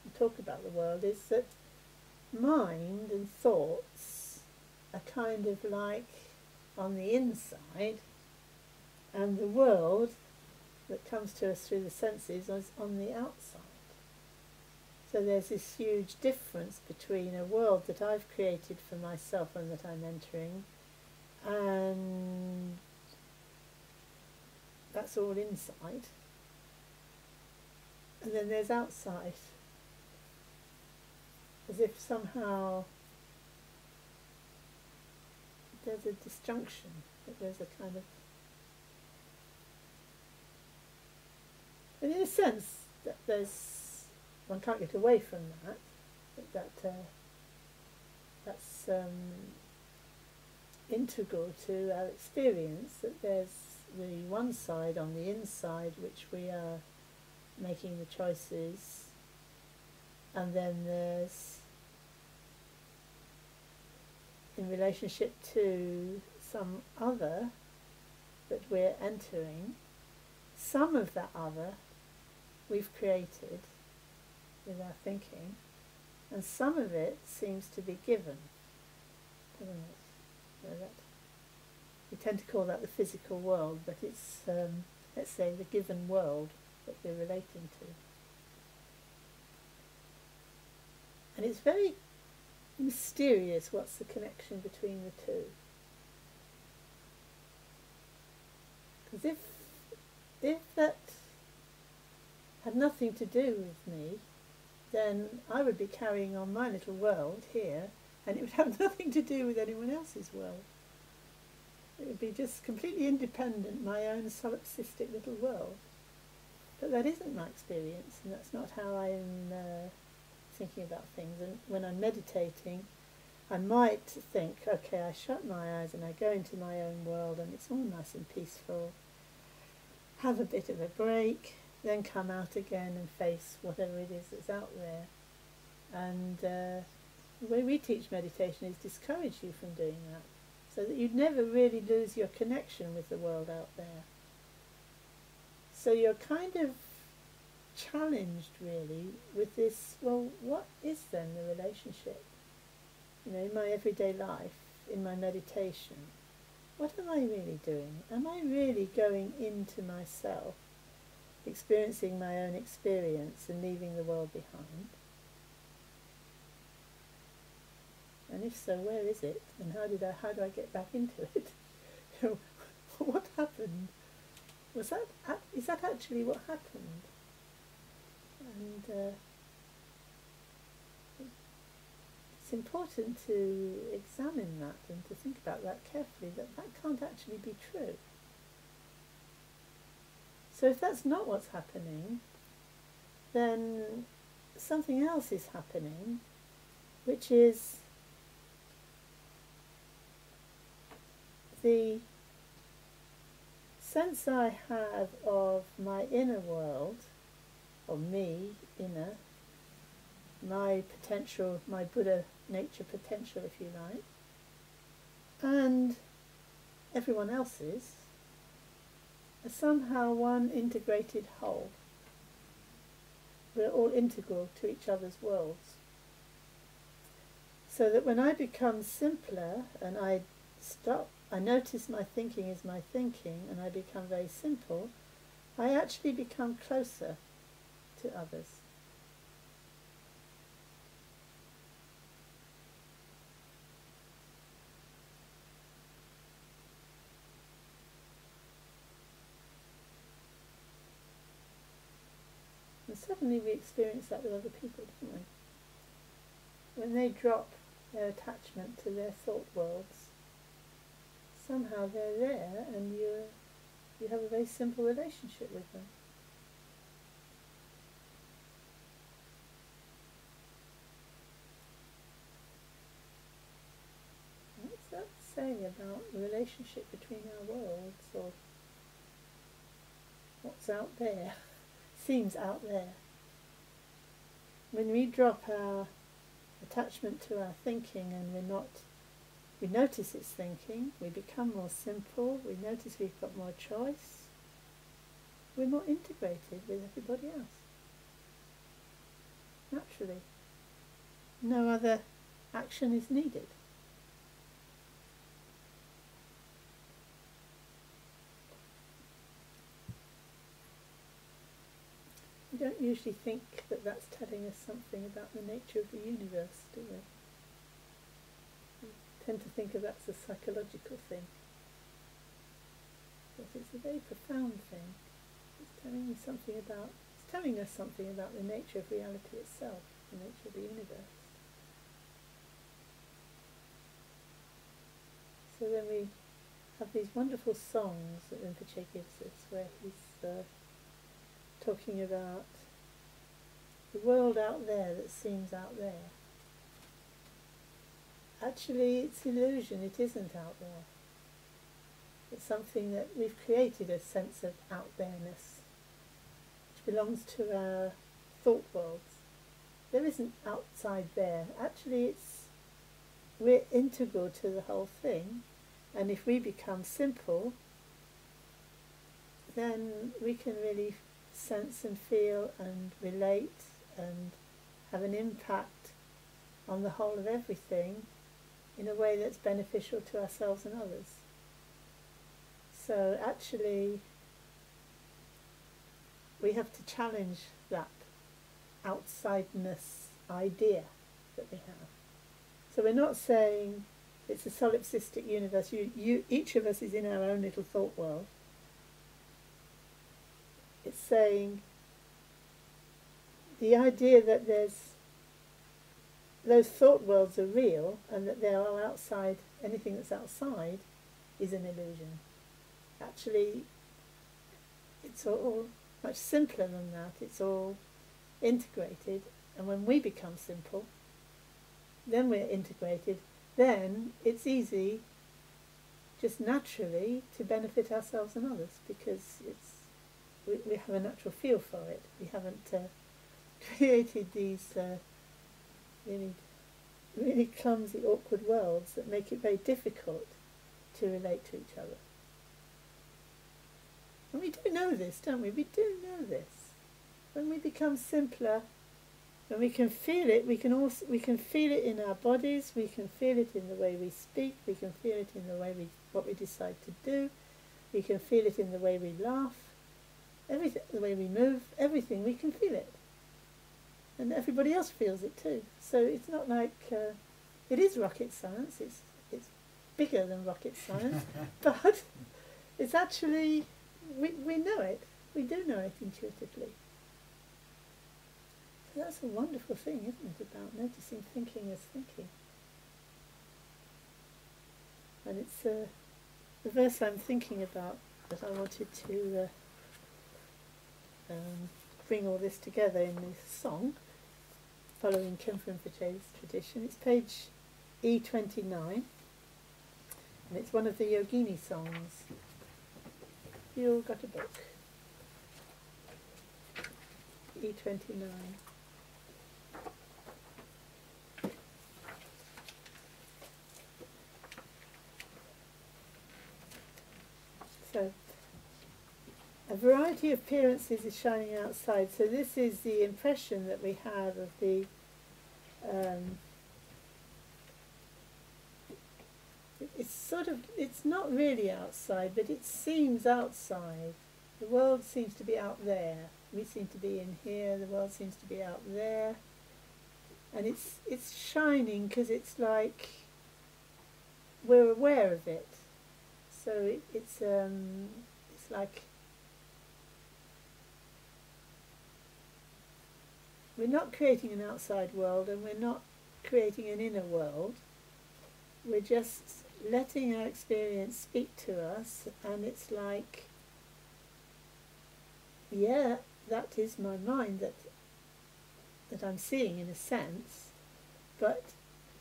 and talk about the world is that mind and thoughts are kind of like on the inside, and the world that comes to us through the senses is on the outside. So there's this huge difference between a world that I've created for myself and that I'm entering, and that's all inside, and then there's outside, as if somehow there's a disjunction, that there's a kind of, and in a sense that one can't get away from that's integral to our experience, that there's the one side on the inside which we are making the choices, and then there's, in relationship to some other that we're entering, some of that other we've created with our thinking, and some of it seems to be given, doesn't it? So that, we tend to call that the physical world, but it's, let's say, the given world that we're relating to. And it's very mysterious what's the connection between the two. Because if that had nothing to do with me, then I would be carrying on my little world here, and it would have nothing to do with anyone else's world. It would be just completely independent, my own solipsistic little world. But that isn't my experience, and that's not how I'm thinking about things. And when I'm meditating, I might think, okay, I shut my eyes and I go into my own world, and it's all nice and peaceful. Have a bit of a break, then come out again and face whatever it is that's out there. And the way we teach meditation is discourage you from doing that, so that you'd never really lose your connection with the world out there. So you're kind of challenged really with this, well, what is then the relationship? You know, in my everyday life, in my meditation, what am I really doing? Am I really going into myself, experiencing my own experience and leaving the world behind? And if so, where is it? And how do I get back into it? You know, what happened? Is that actually what happened? And it's important to examine that and to think about that carefully, that can't actually be true. So if that's not what's happening, then something else is happening, which is the sense I have of my inner world, or me, inner, my potential, my Buddha nature potential, if you like, and everyone else's, are somehow one integrated whole. We're all integral to each other's worlds. So that when I become simpler and I notice my thinking is my thinking, and I become very simple, I actually become closer to others. And suddenly we experience that with other people, don't we? When they drop their attachment to their thought worlds, somehow they're there, and you have a very simple relationship with them. What's that saying about the relationship between our worlds, or what's out there? Seems out there. When we drop our attachment to our thinking and we notice it's thinking, we become more simple, we notice we've got more choice, we're more integrated with everybody else. Naturally. No other action is needed. We don't usually think that that's telling us something about the nature of the universe, do we? We tend to think of that as a psychological thing. But it's a very profound thing. It's telling us something about the nature of reality itself, the nature of the universe. So then we have these wonderful songs that Rinpoche gives us, where he's talking about the world out there that seems out there. Actually, it's illusion, it isn't out there. It's something that we've created, a sense of out there-ness, which belongs to our thought worlds. There isn't outside there. Actually, we're integral to the whole thing, and if we become simple, then we can really sense and feel and relate and have an impact on the whole of everything in a way that's beneficial to ourselves and others. So actually, we have to challenge that outsideness idea that we have. So we're not saying it's a solipsistic universe. Each of us is in our own little thought world. It's saying the idea that those thought worlds are real and that they are outside, anything that's outside is an illusion. Actually, it's all much simpler than that. It's all integrated, and when we become simple, then we're integrated, then it's easy, just naturally, to benefit ourselves and others, because we have a natural feel for it. We haven't created these really clumsy, awkward worlds that make it very difficult to relate to each other. And we do know this, don't we? We do know this. When we become simpler, when we can feel it, we can feel it in our bodies, we can feel it in the way we speak, we can feel it in the way what we decide to do, we can feel it in the way we laugh, everything, the way we move, everything, we can feel it. And everybody else feels it too. So it's not like, it is rocket science, it's bigger than rocket science, but it's actually, we know it, we do know it intuitively. So that's a wonderful thing, isn't it, about noticing thinking as thinking. And it's the verse I'm thinking about that I wanted to bring all this together in this song, following Khenpo Rinpoche's tradition. It's page E29, and it's one of the Yogini songs. You all got a book. E29. So, a variety of appearances is shining outside. So this is the impression that we have of the it's not really outside, but it seems outside. The world seems to be out there. We seem to be in here, the world seems to be out there. And it's shining because it's like we're aware of it. So it's like we're not creating an outside world and we're not creating an inner world. We're just letting our experience speak to us, and it's like, yeah, that is my mind that I'm seeing in a sense, but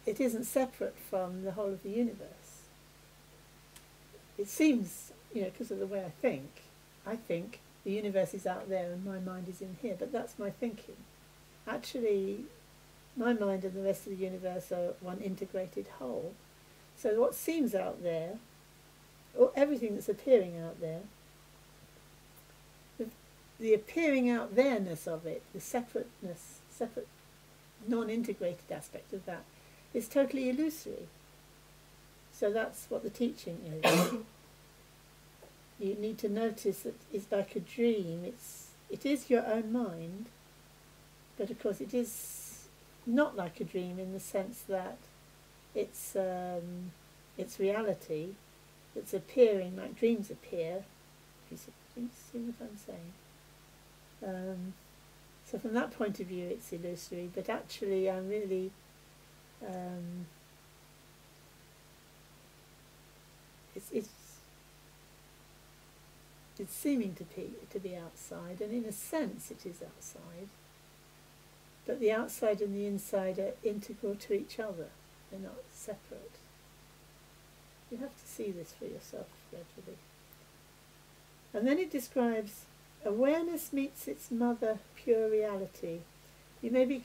it isn't separate from the whole of the universe. It seems, because of the way I think the universe is out there and my mind is in here, but that's my thinking. Actually, my mind and the rest of the universe are one integrated whole. So what seems out there, or everything that's appearing out there, the appearing out there-ness of it, the separate non-integrated aspect of that, is totally illusory. So that's what the teaching is. You need to notice that it's like a dream. It is your own mind, but of course it is not like a dream in the sense that it's reality that's appearing like dreams appear. Do you see what I'm saying? So from that point of view it's illusory, but actually I'm really it's seeming to be outside, and in a sense it is outside, but the outside and the inside are integral to each other. They're not separate. You have to see this for yourself gradually. And then it describes awareness meets its mother, pure reality. You may be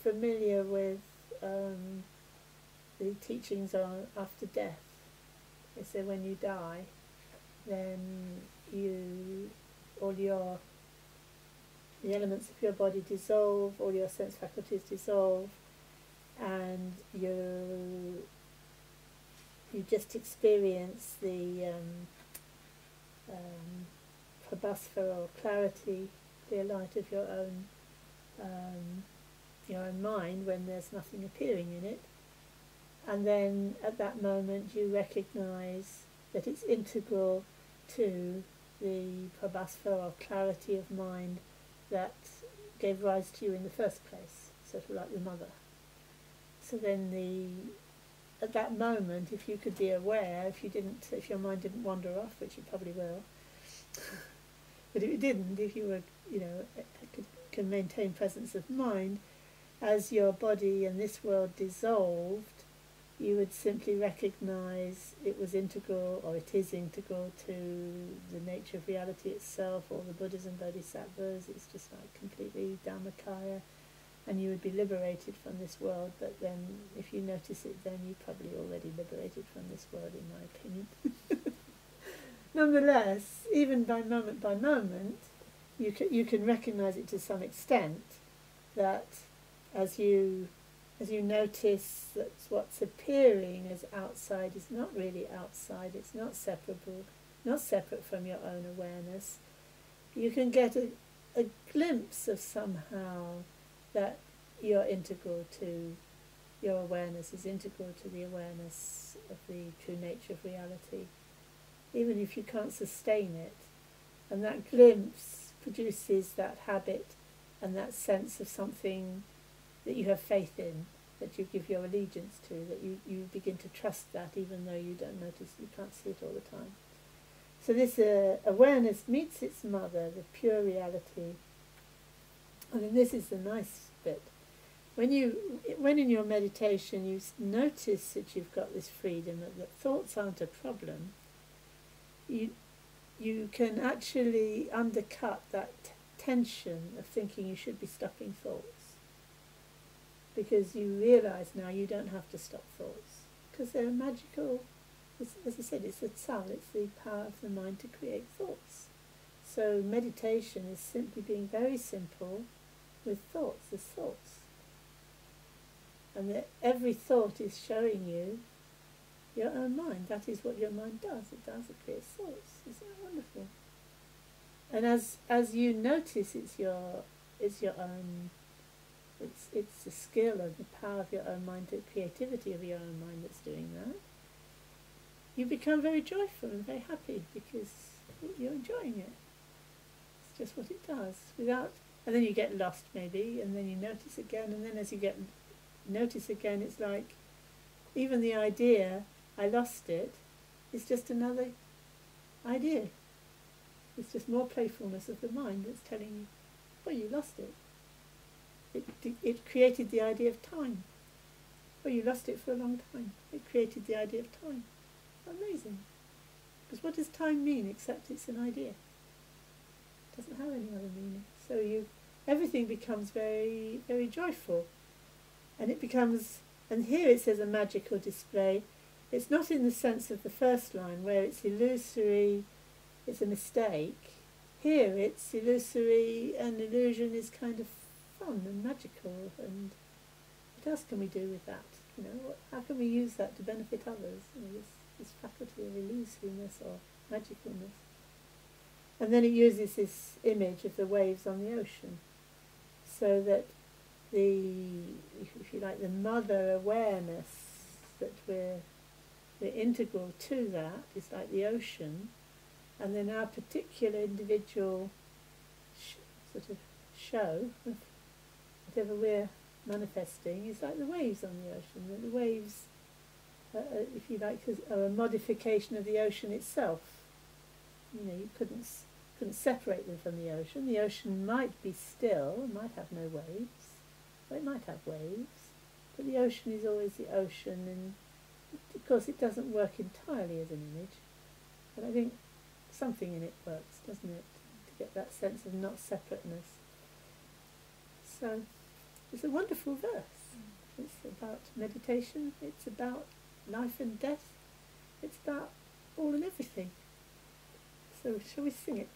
familiar with the teachings on after death. They say when you die, then the elements of your body dissolve, all your sense faculties dissolve, and you just experience the prabhasva, or clarity, clear light of your own mind, when there's nothing appearing in it. And then at that moment you recognize that it's integral to the prabhasva, or clarity of mind, that gave rise to you in the first place, sort of like the mother. So then at that moment, if you could be aware, if your mind didn't wander off, which it probably will, but if it didn't, if you were, can maintain presence of mind, as your body and this world dissolved, you would simply recognize it was integral, or it is integral to the nature of reality itself, or the Buddhas and Bodhisattvas. It's just like completely Dhammakaya, and you would be liberated from this world. But then if you notice it, then you're probably already liberated from this world, in my opinion. Nonetheless, even by moment, you can recognize it to some extent, that as you notice that what's appearing as outside is not really outside, it's not separable, not separate from your own awareness, you can get a glimpse of somehow that you're integral to, your awareness is integral to the awareness of the true nature of reality, even if you can't sustain it. And that glimpse produces that habit and that sense of something that you have faith in, that you give your allegiance to, that you begin to trust that, even though you don't notice, you can't see it all the time. So this awareness meets its mother, the pure reality. And then this is the nice bit. When in your meditation you notice that you've got this freedom, that thoughts aren't a problem, you can actually undercut that tension of thinking you should be stopping thoughts. Because you realise now you don't have to stop thoughts, because they're magical. As I said, it's the tsal, it's the power of the mind to create thoughts. So meditation is simply being very simple with thoughts. There's thoughts. And that every thought is showing you your own mind. That is what your mind does. It creates thoughts. Isn't that wonderful? And as you notice it's your own, it's the skill and the power of your own mind, the creativity of your own mind that's doing that, you become very joyful and very happy, because you're enjoying it. It's just what it does. And then you get lost maybe, and then you notice again, and then as you notice again, it's like even the idea, I lost it, is just another idea. It's just more playfulness of the mind that's telling you, well, you lost it. It created the idea of time. Well, you lost it for a long time. It created the idea of time. Amazing. Because what does time mean except it's an idea? It doesn't have any other meaning. So everything becomes very, very joyful. And and here it says a magical display. It's not in the sense of the first line where it's illusory, it's a mistake. Here it's illusory and illusion is kind of fun and magical, and what else can we do with that? How can we use that to benefit others? This faculty of illusoriness or magicalness. And then it uses this image of the waves on the ocean, so that if you like, the mother awareness, that we're integral to that, is like the ocean, and then our particular individual sort of show of whatever we're manifesting is like the waves on the ocean. The waves if you like, a modification of the ocean itself. You know, you couldn't separate them from the ocean. The ocean might be still, it might have no waves, or it might have waves, but the ocean is always the ocean, and of course it doesn't work entirely as an image, but I think something in it works, doesn't it, to get that sense of not separateness. So it's a wonderful verse. It's about meditation, it's about life and death, it's about all and everything. So shall we sing it?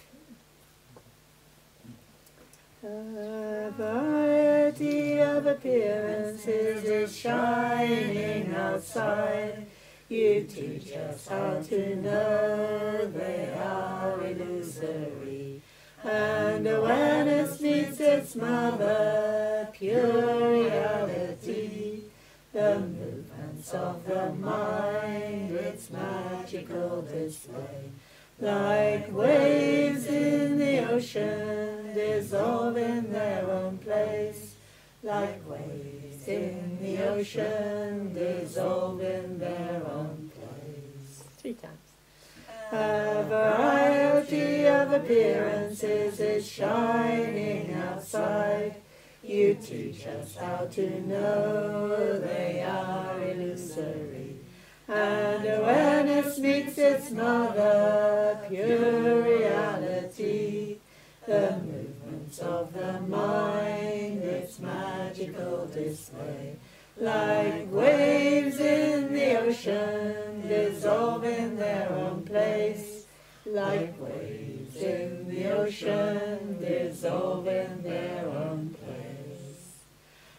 Variety of appearances is shining outside. You teach us how to know they are illusory. And awareness meets its mother, pure reality. The movements of the mind, its magical display. Like waves in the ocean, dissolve in their own place. Like waves in the ocean, dissolve in their own place. 3 times. A variety of appearances is shining outside. You teach us how to know they are illusory. And awareness meets its mother, pure reality. The movements of the mind, its magical display. Like waves in the ocean, dissolve in their own place. Like waves in the ocean, dissolve in their own place.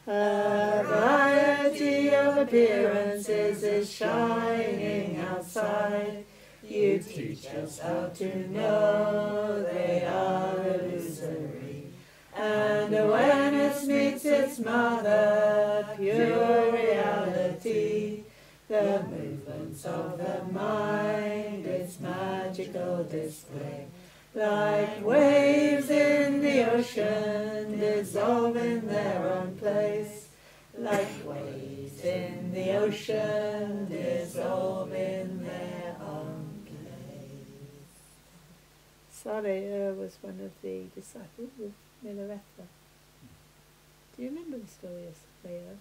A variety of appearances is shining outside. You teach us how to know they are illusory. And awareness meets its mother, pure reality. The movements of the mind, its magical display. Like waves in the ocean, dissolve in their own place. Like waves in the ocean, dissolve in their own place. Saleh was one of the disciples of Milarepa. Do you remember the story of Saleh?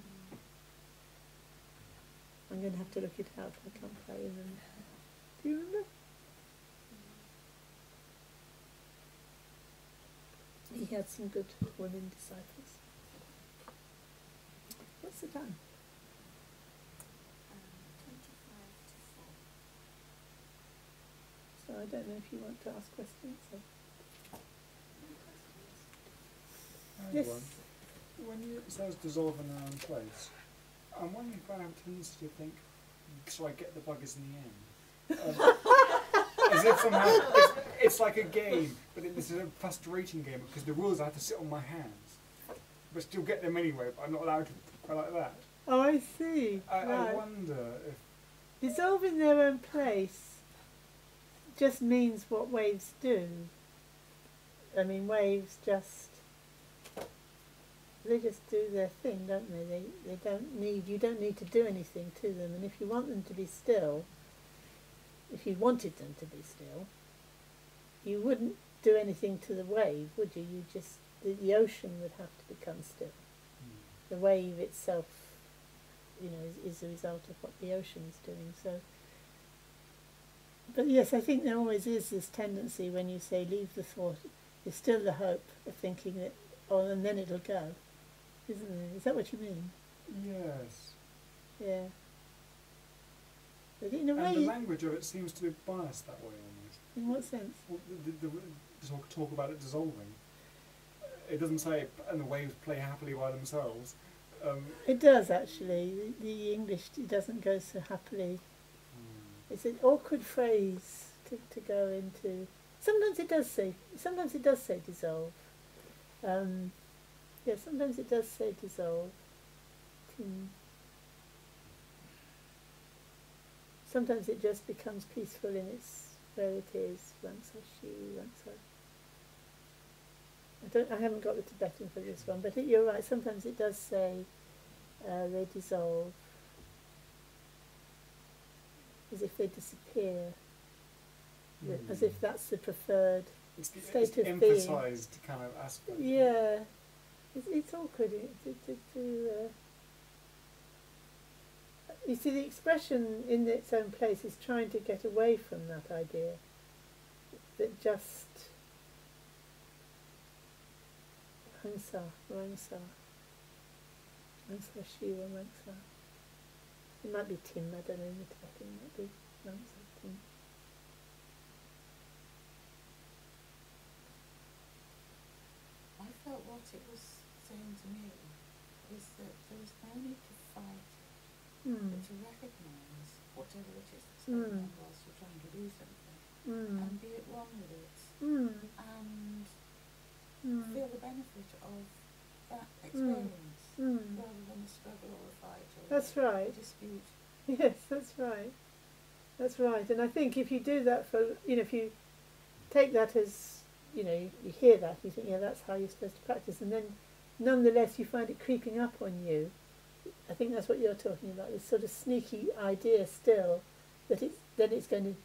I'm going to have to look it up, I can't quite remember. Do you remember? He had some good women disciples. What's the time? 25 to 4. So I don't know if you want to ask questions. Or yes. When it says dissolve in their own place, I'm wondering if I have a tendency to think, so I get the buggers in the end. As if somehow it's like a game, but this is a frustrating game because the rules I have to sit on my hands, but still get them anyway. But I'm not allowed to play like that. Oh, I see. I wonder if dissolve in their own place just means what waves do. I mean, waves just do their thing, don't they? You don't need to do anything to them, and if you want them to be still, if you wanted them to be still, you wouldn't do anything to the wave, would you? You just, the ocean would have to become still. The wave itself, you know, is a result of what the ocean is doing. So, but yes, I think there always is this tendency when you say leave the thought, there's still the hope of thinking that, oh, and then it'll go, isn't there? Is that what you mean? yes. Yeah. But in a way, And the language of it seems to be biased that way almost. in what sense? Well, the talk about it dissolving. It doesn't say, and the waves play happily by themselves. It does actually. The English, it doesn't go so happily. It's an awkward phrase to go into. Sometimes it does say dissolve. Yeah, sometimes it does say dissolve. Sometimes it just becomes peaceful in its where it is. Once I she, once I haven't got the Tibetan for this one, but you're right. Sometimes it does say they dissolve. as if they disappear, as if that's the preferred it's state the of being. emphasised kind of aspect. Yeah, it's awkward you see, the expression in its own place is trying to get away from that idea that just Rangsa, Shiva, Rangsa. It might be Tim, I don't know, in the Tibetan, it might be Rangsa, Tim. I felt what it was saying to me is that there was no need to fight it, but to recognise whatever it is that's going on whilst you're trying to do something, and be at one with it, and feel the benefit of that experience, rather than a struggle or a fight or That's right. a dispute. Yes, that's right. That's right. And I think if you do that if you take that as, you hear that, you think, yeah, that's how you're supposed to practice, and then nonetheless you find it creeping up on you. I think that's what you're talking about, this sort of sneaky idea still that it's going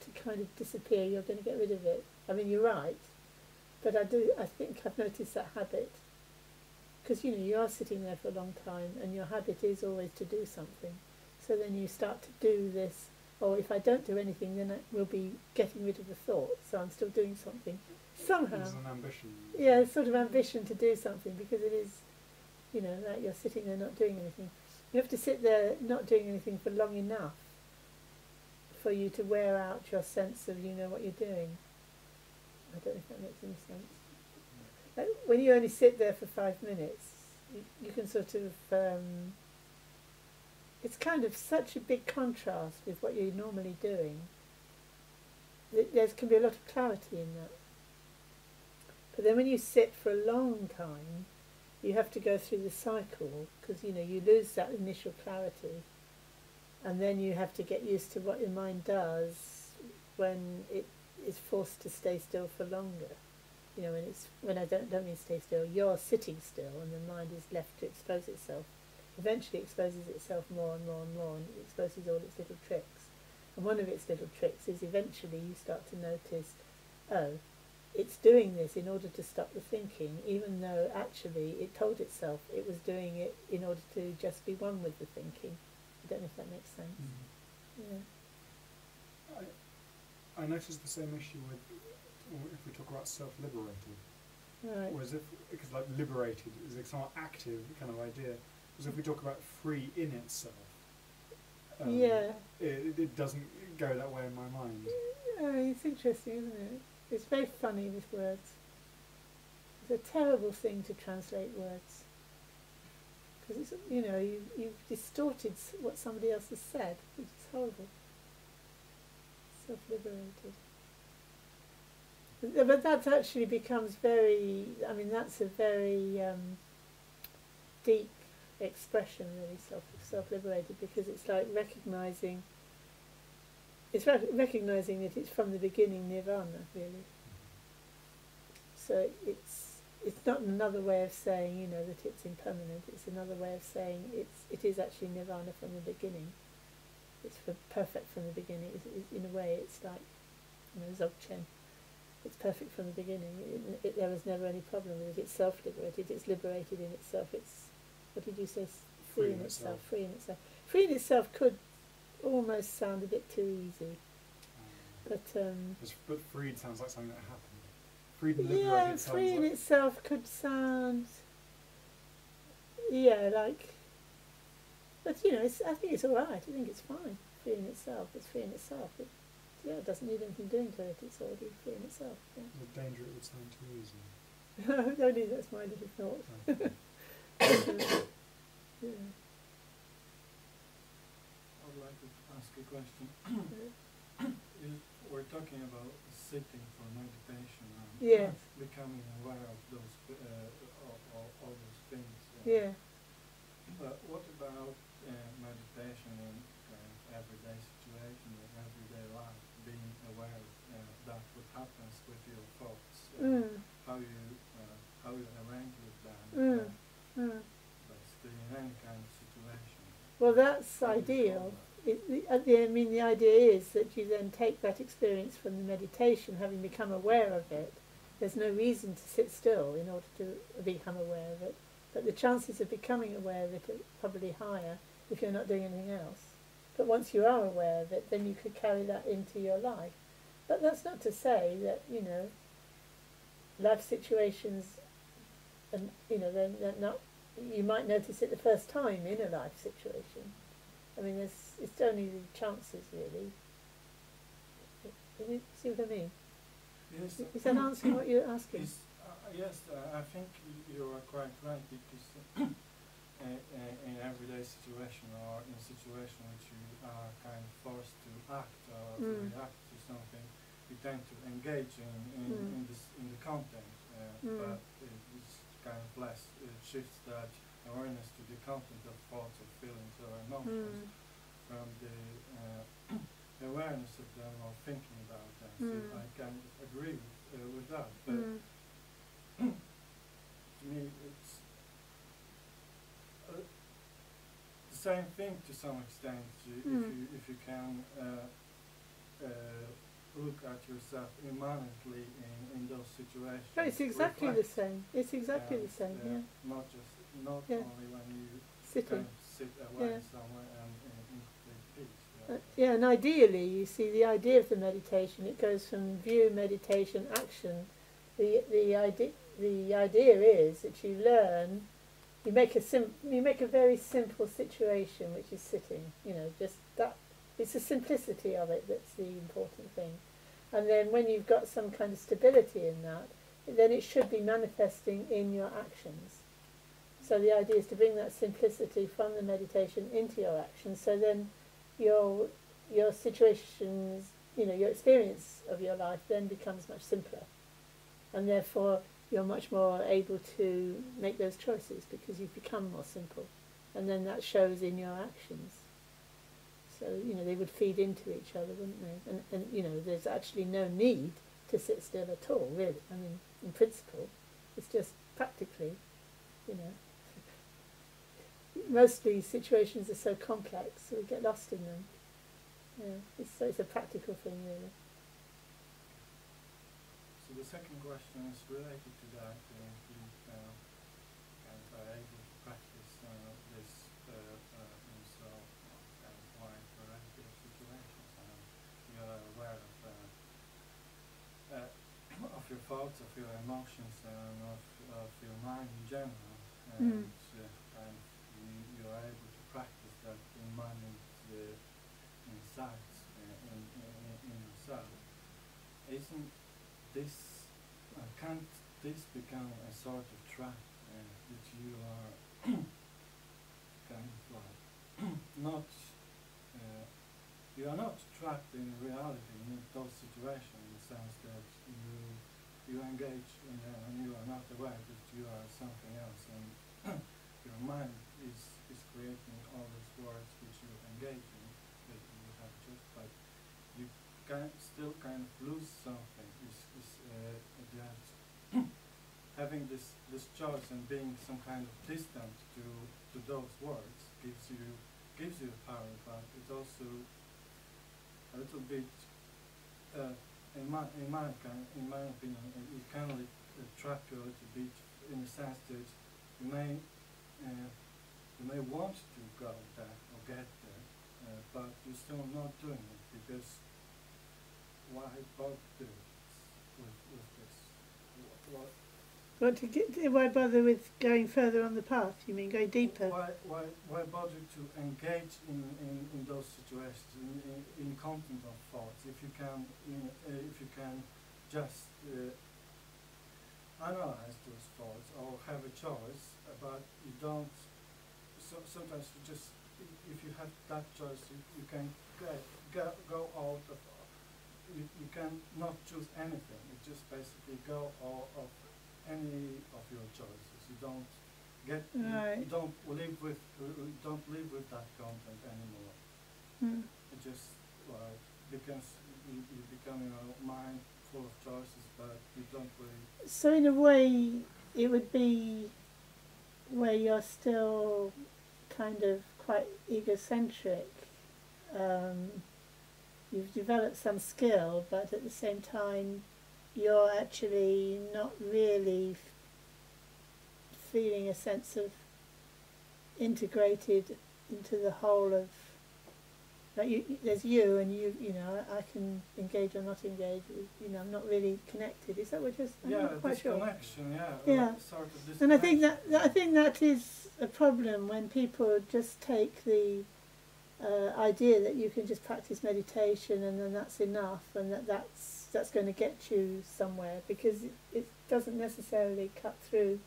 to kind of disappear, you're going to get rid of it. I mean, you're right, but I think I've noticed that habit, because you are sitting there for a long time and your habit is always to do something, so then you start to do this, if I don't do anything, then I will be getting rid of the thought, so I'm still doing something somehow. There's an ambition. Yeah, it's sort of ambition to do something, because it is, that you're sitting there not doing anything. You have to sit there not doing anything for long enough for you to wear out your sense of what you're doing. I don't know if that makes any sense. Like when you only sit there for 5 minutes, you can sort of it's kind of such a big contrast with what you're normally doing. There can be a lot of clarity in that. But then when you sit for a long time, you have to go through the cycle, because you lose that initial clarity, and then you have to get used to what your mind does when it is forced to stay still for longer. When I don't mean stay still, you're sitting still and the mind is left to expose itself. Eventually it exposes itself more and more and more, and it exposes all its little tricks. And one of its little tricks is eventually you start to notice, it's doing this in order to stop the thinking, even though actually it told itself it was doing it in order to just be one with the thinking. I don't know if that makes sense. Yeah. I noticed the same issue if we talk about self-liberated. Right. Whereas because liberated is a somewhat active kind of idea. Whereas if we talk about free in itself, it doesn't go that way in my mind. It's interesting, isn't it? It's very funny with words. It's a terrible thing to translate words, because it's you've distorted what somebody else has said, which is horrible. Self-liberated. But that actually becomes very. I mean, that's a very deep expression, really, self-liberated, because it's like recognizing. It's recognizing that it's from the beginning nirvana, really. So it's not another way of saying that it's impermanent. It's another way of saying it is actually nirvana from the beginning. It's perfect from the beginning. In a way, it's like Dzogchen. It's perfect from the beginning. There was never any problem with it. It's self-liberated. It's liberated in itself. It's, what did you say? Free in itself. Free in itself. Free in itself could almost sound a bit too easy. But freed sounds like something that happened. Freed and liberated sounds free in like itself could sound. But I think it's all right. I think it's fine. Free in itself. It's free in itself. It doesn't need anything doing to it. It's already free in itself. Yeah. The danger it would sound too easy. Only that's my little thought. Yeah. I'd like to ask a question. We're talking about sitting for meditation and becoming aware of those all those things. But what about meditation in everyday situation or everyday life, being aware of that what happens with your thoughts, how you arrange with them, basically in any kind of situation? Well, that's ideal. I mean, the idea is that you then take that experience from the meditation, having become aware of it. There's no reason to sit still in order to become aware of it, but the chances of becoming aware of it are probably higher if you're not doing anything else. But once you are aware of it, then you could carry that into your life. But that's not to say that, you know, life situations, and you know, they're not. You might notice it the first time in a life situation. I mean, it's only the chances, really. You see what I mean? Yes. Is that answering what you're asking? Yes, I think you are quite right, because in everyday situation, or in a situation which you are kind of forced to act or react to something, you tend to engage in the content, but it's kind of less shifts that awareness to the content of thoughts or feelings or emotions from the awareness of them or thinking about them. So I can agree with that, but to me it's the same thing to some extent. If you can look at yourself immanently in those situations. No, it's exactly the same. It's exactly the same. Yeah. Not only when you sitting. Kind of sit away somewhere and in complete peace. Yeah, and ideally, you see, the idea of the meditation, it goes from view, meditation, action. The idea is that you learn. You make a very simple situation, which is sitting. You know, just that. It's the simplicity of it that's the important thing. And then when you've got some kind of stability in that, then it should be manifesting in your actions. So the idea is to bring that simplicity from the meditation into your actions. So then your situations, you know, your experience of your life then becomes much simpler. And therefore you're much more able to make those choices because you've become more simple. And then that shows in your actions. So, you know, they would feed into each other, wouldn't they? And you know, there's actually no need to sit still at all, really. I mean, in principle, it's just practically, you know. Mostly situations are so complex, so we get lost in them. Yeah, it's a practical thing, really. So the second question is related to that. If you are able to practice this in so wide variety of situations, and you are aware of your thoughts, of your emotions, and of your mind in general, and you are able to practice that in mind insights in yourself. Isn't this, can't this become a sort of trap that you are kind of like not, you are not trapped in reality in those situations, in the sense that you engage in them and you are not aware that you are something else, and your mind is creating all those words which you engage in, that you have just, but you can still kind of lose something. That having this choice and being some kind of distant to those words gives you power, but it's also a little bit, in my opinion, it can trap you a little bit, in the sense that you may want to go there or get there, but you're still not doing it, because why bother with this? Why bother with going further on the path? You mean going deeper? Why bother to engage in those situations, in content of thoughts, if you can just analyze those thoughts or have a choice, but you don't. Sometimes you just, if you have that choice, you can go out of. You can not choose anything. You just basically go out of any of your choices. You don't get. Right. You don't live with that content anymore. It just becomes you become your mind full of choices, but you don't really. So in a way, it would be where you're still kind of quite egocentric, you've developed some skill, but at the same time you're actually not really feeling a sense of integrated into the whole of, like there's you and you know, I can engage or not engage, you know, I'm not really connected. Is that what you're saying? Yeah, I'm not quite sure. disconnection, Yeah. Sort of And I think disconnection. that is a problem when people just take the idea that you can just practice meditation and then that's enough, and that's going to get you somewhere, because it doesn't necessarily cut through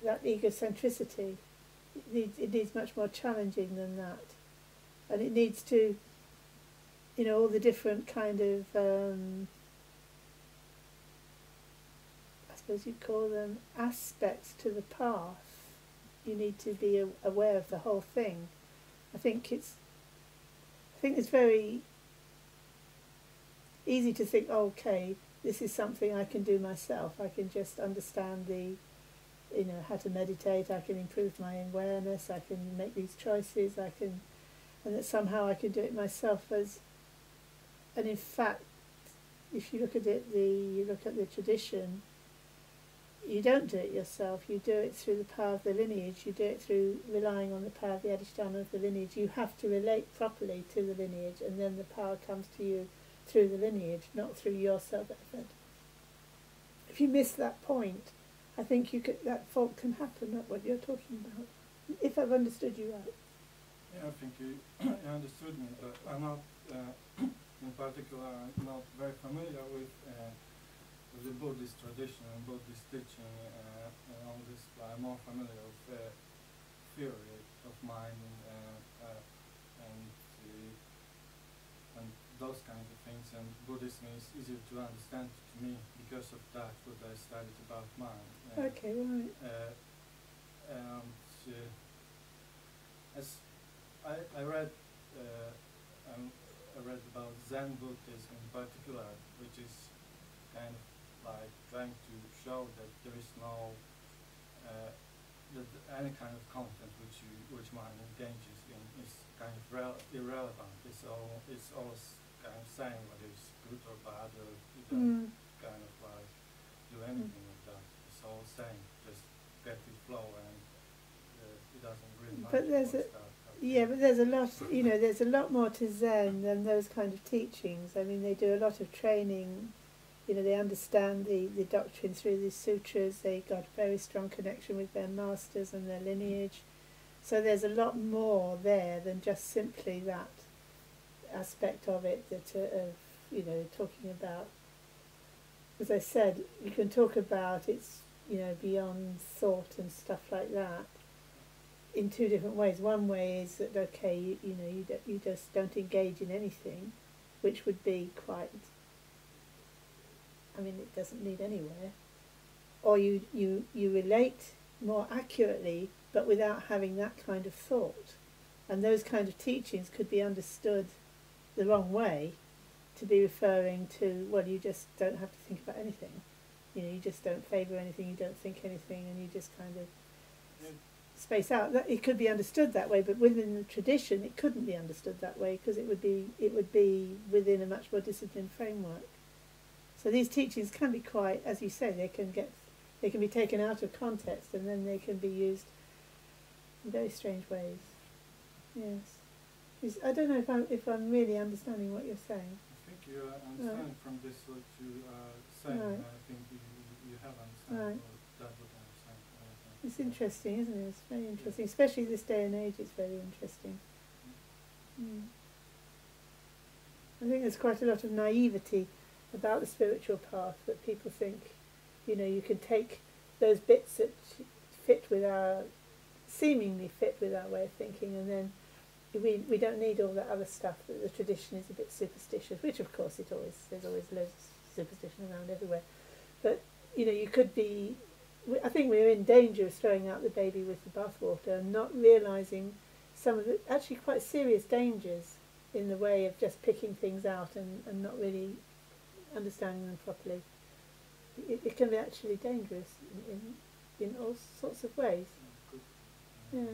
that egocentricity. It needs much more challenging than that, and it needs to, you know, all the different kind of I suppose you'd call them aspects to the path. You need to be aware of the whole thing. I think it's very easy to think, oh, okay, this is something I can do myself. I can just understand you know, how to meditate. I can improve my awareness. I can make these choices. And that somehow I can do it myself. And in fact, if you look at the tradition, you don't do it yourself. You do it through the power of the lineage. You do it through relying on the power of the Adhisthana of the lineage. You have to relate properly to the lineage, and then the power comes to you through the lineage, not through your self-effort. If you miss that point, I think that fault can happen. That's what you're talking about. If I've understood you right. Yeah, I think you understood me, but I'm not, in particular, I'm not very familiar with the Buddhist tradition and Buddhist teaching and all this. I'm more familiar with theory of mind and those kinds of things. And Buddhism is easier to understand to me because of that, what I studied about mind. Okay, right. And as I read about Zen Buddhism in particular, which is kind of like trying to show that there is no that any kind of content which mind engages in is kind of irrelevant. It's always kind of saying whether it's good or bad, or you don't kind of like do anything with that. It's all saying, just get with flow, and it doesn't really matter. But there's a lot, you know, there's a lot more to Zen than those kind of teachings. I mean, they do a lot of training. You know, they understand the doctrine through the sutras. They got a very strong connection with their masters and their lineage. So there's a lot more there than just simply that aspect of it that you know, talking about. As I said, you can talk about it's, you know, beyond thought and stuff like that in two different ways. One way is that, okay, you know, you just don't engage in anything, which would be quite, I mean, it doesn't lead anywhere. Or you relate more accurately, but without having that kind of thought. And those kind of teachings could be understood the wrong way, to be referring to, well, you just don't have to think about anything. You know, you just don't favour anything, you don't think anything, and you just kind of space out. That it could be understood that way, but within the tradition, it couldn't be understood that way, because it would be within a much more disciplined framework. So these teachings can be quite, as you say, they can be taken out of context, and then they can be used in very strange ways. Yes, I don't know if I'm really understanding what you're saying. I think you understand from this what you are saying. Right. I think you have understood Right. what I'm saying. It's interesting, isn't it? It's very interesting, especially this day and age. It's very interesting. I think there's quite a lot of naivety about the spiritual path, that people think, you know, you can take those bits that seemingly fit with our way of thinking, and then we don't need all that other stuff that the tradition is a bit superstitious, which of course there's always loads of superstition around everywhere. But, you know, you could be, I think we're in danger of throwing out the baby with the bathwater and not realising some of the actually quite serious dangers in the way of just picking things out and not really understanding them properly. It can be actually dangerous in all sorts of ways. Yeah.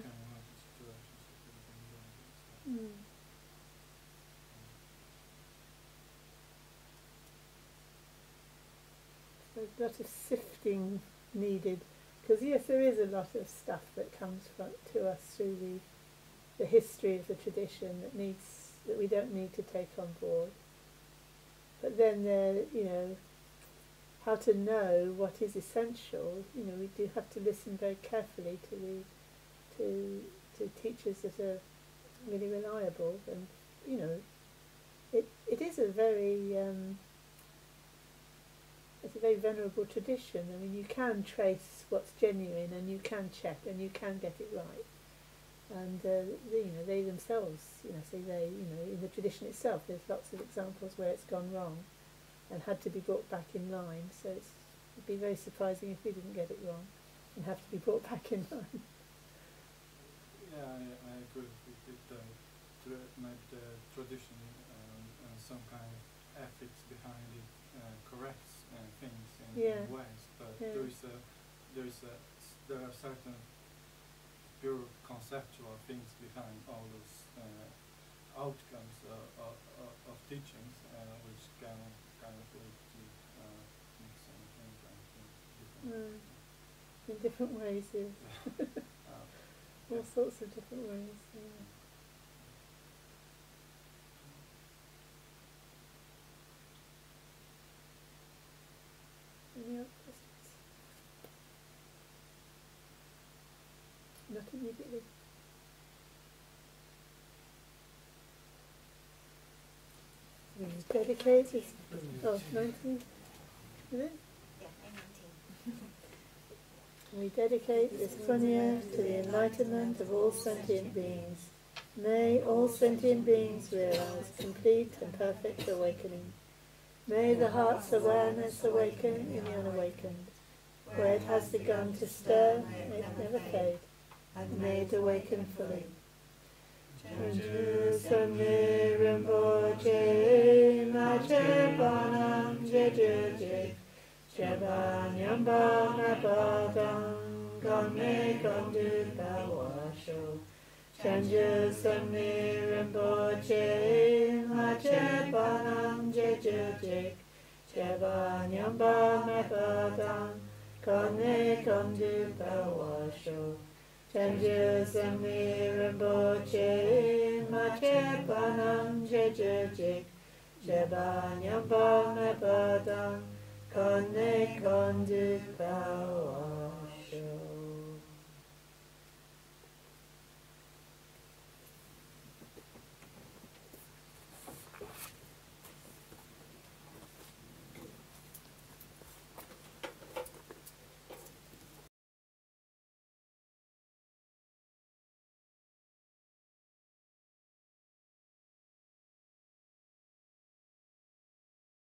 a lot of sifting needed, because yes, there is a lot of stuff that comes to us through the history of the tradition that we don't need to take on board. But then how to know what is essential. We do have to listen very carefully to teachers that are really reliable, and it is a very it's a very venerable tradition. I mean, you can trace what's genuine, and you can check, and you can get it right. And they themselves, say in the tradition itself, there's lots of examples where it's gone wrong, and had to be brought back in line. So it'd be very surprising if we didn't get it wrong, and have to be brought back in line. Yeah, I agree with the tradition and some kind of ethics behind it corrects things in ways, but there are certain pure conceptual things behind all those outcomes of teachings, which can kind of lead to mixing things in different ways, yeah. All sorts of different ways, yeah. Any other questions? Not immediately. We dedicate this. 19. Is it? Yeah, 19. We dedicate this Punya to the enlightenment of all sentient beings. May all sentient beings realize complete and perfect awakening. May the heart's awareness awaken in the unawakened. Where it has begun to stir, may it never fade, and may it awaken fully. Chanju Samye Rinpoche Mache Panam Jeje Jabanyamba Napadam Gome Gondu Bawasho Chanju Samye Rinpoche Mache Panam Jeje Jabanyamba Napadam Gome Gondu Bawasho Chanju Samye Rinpoche Mache Panam Jeje Jabanyamba Napadam Konne Kondu Bawa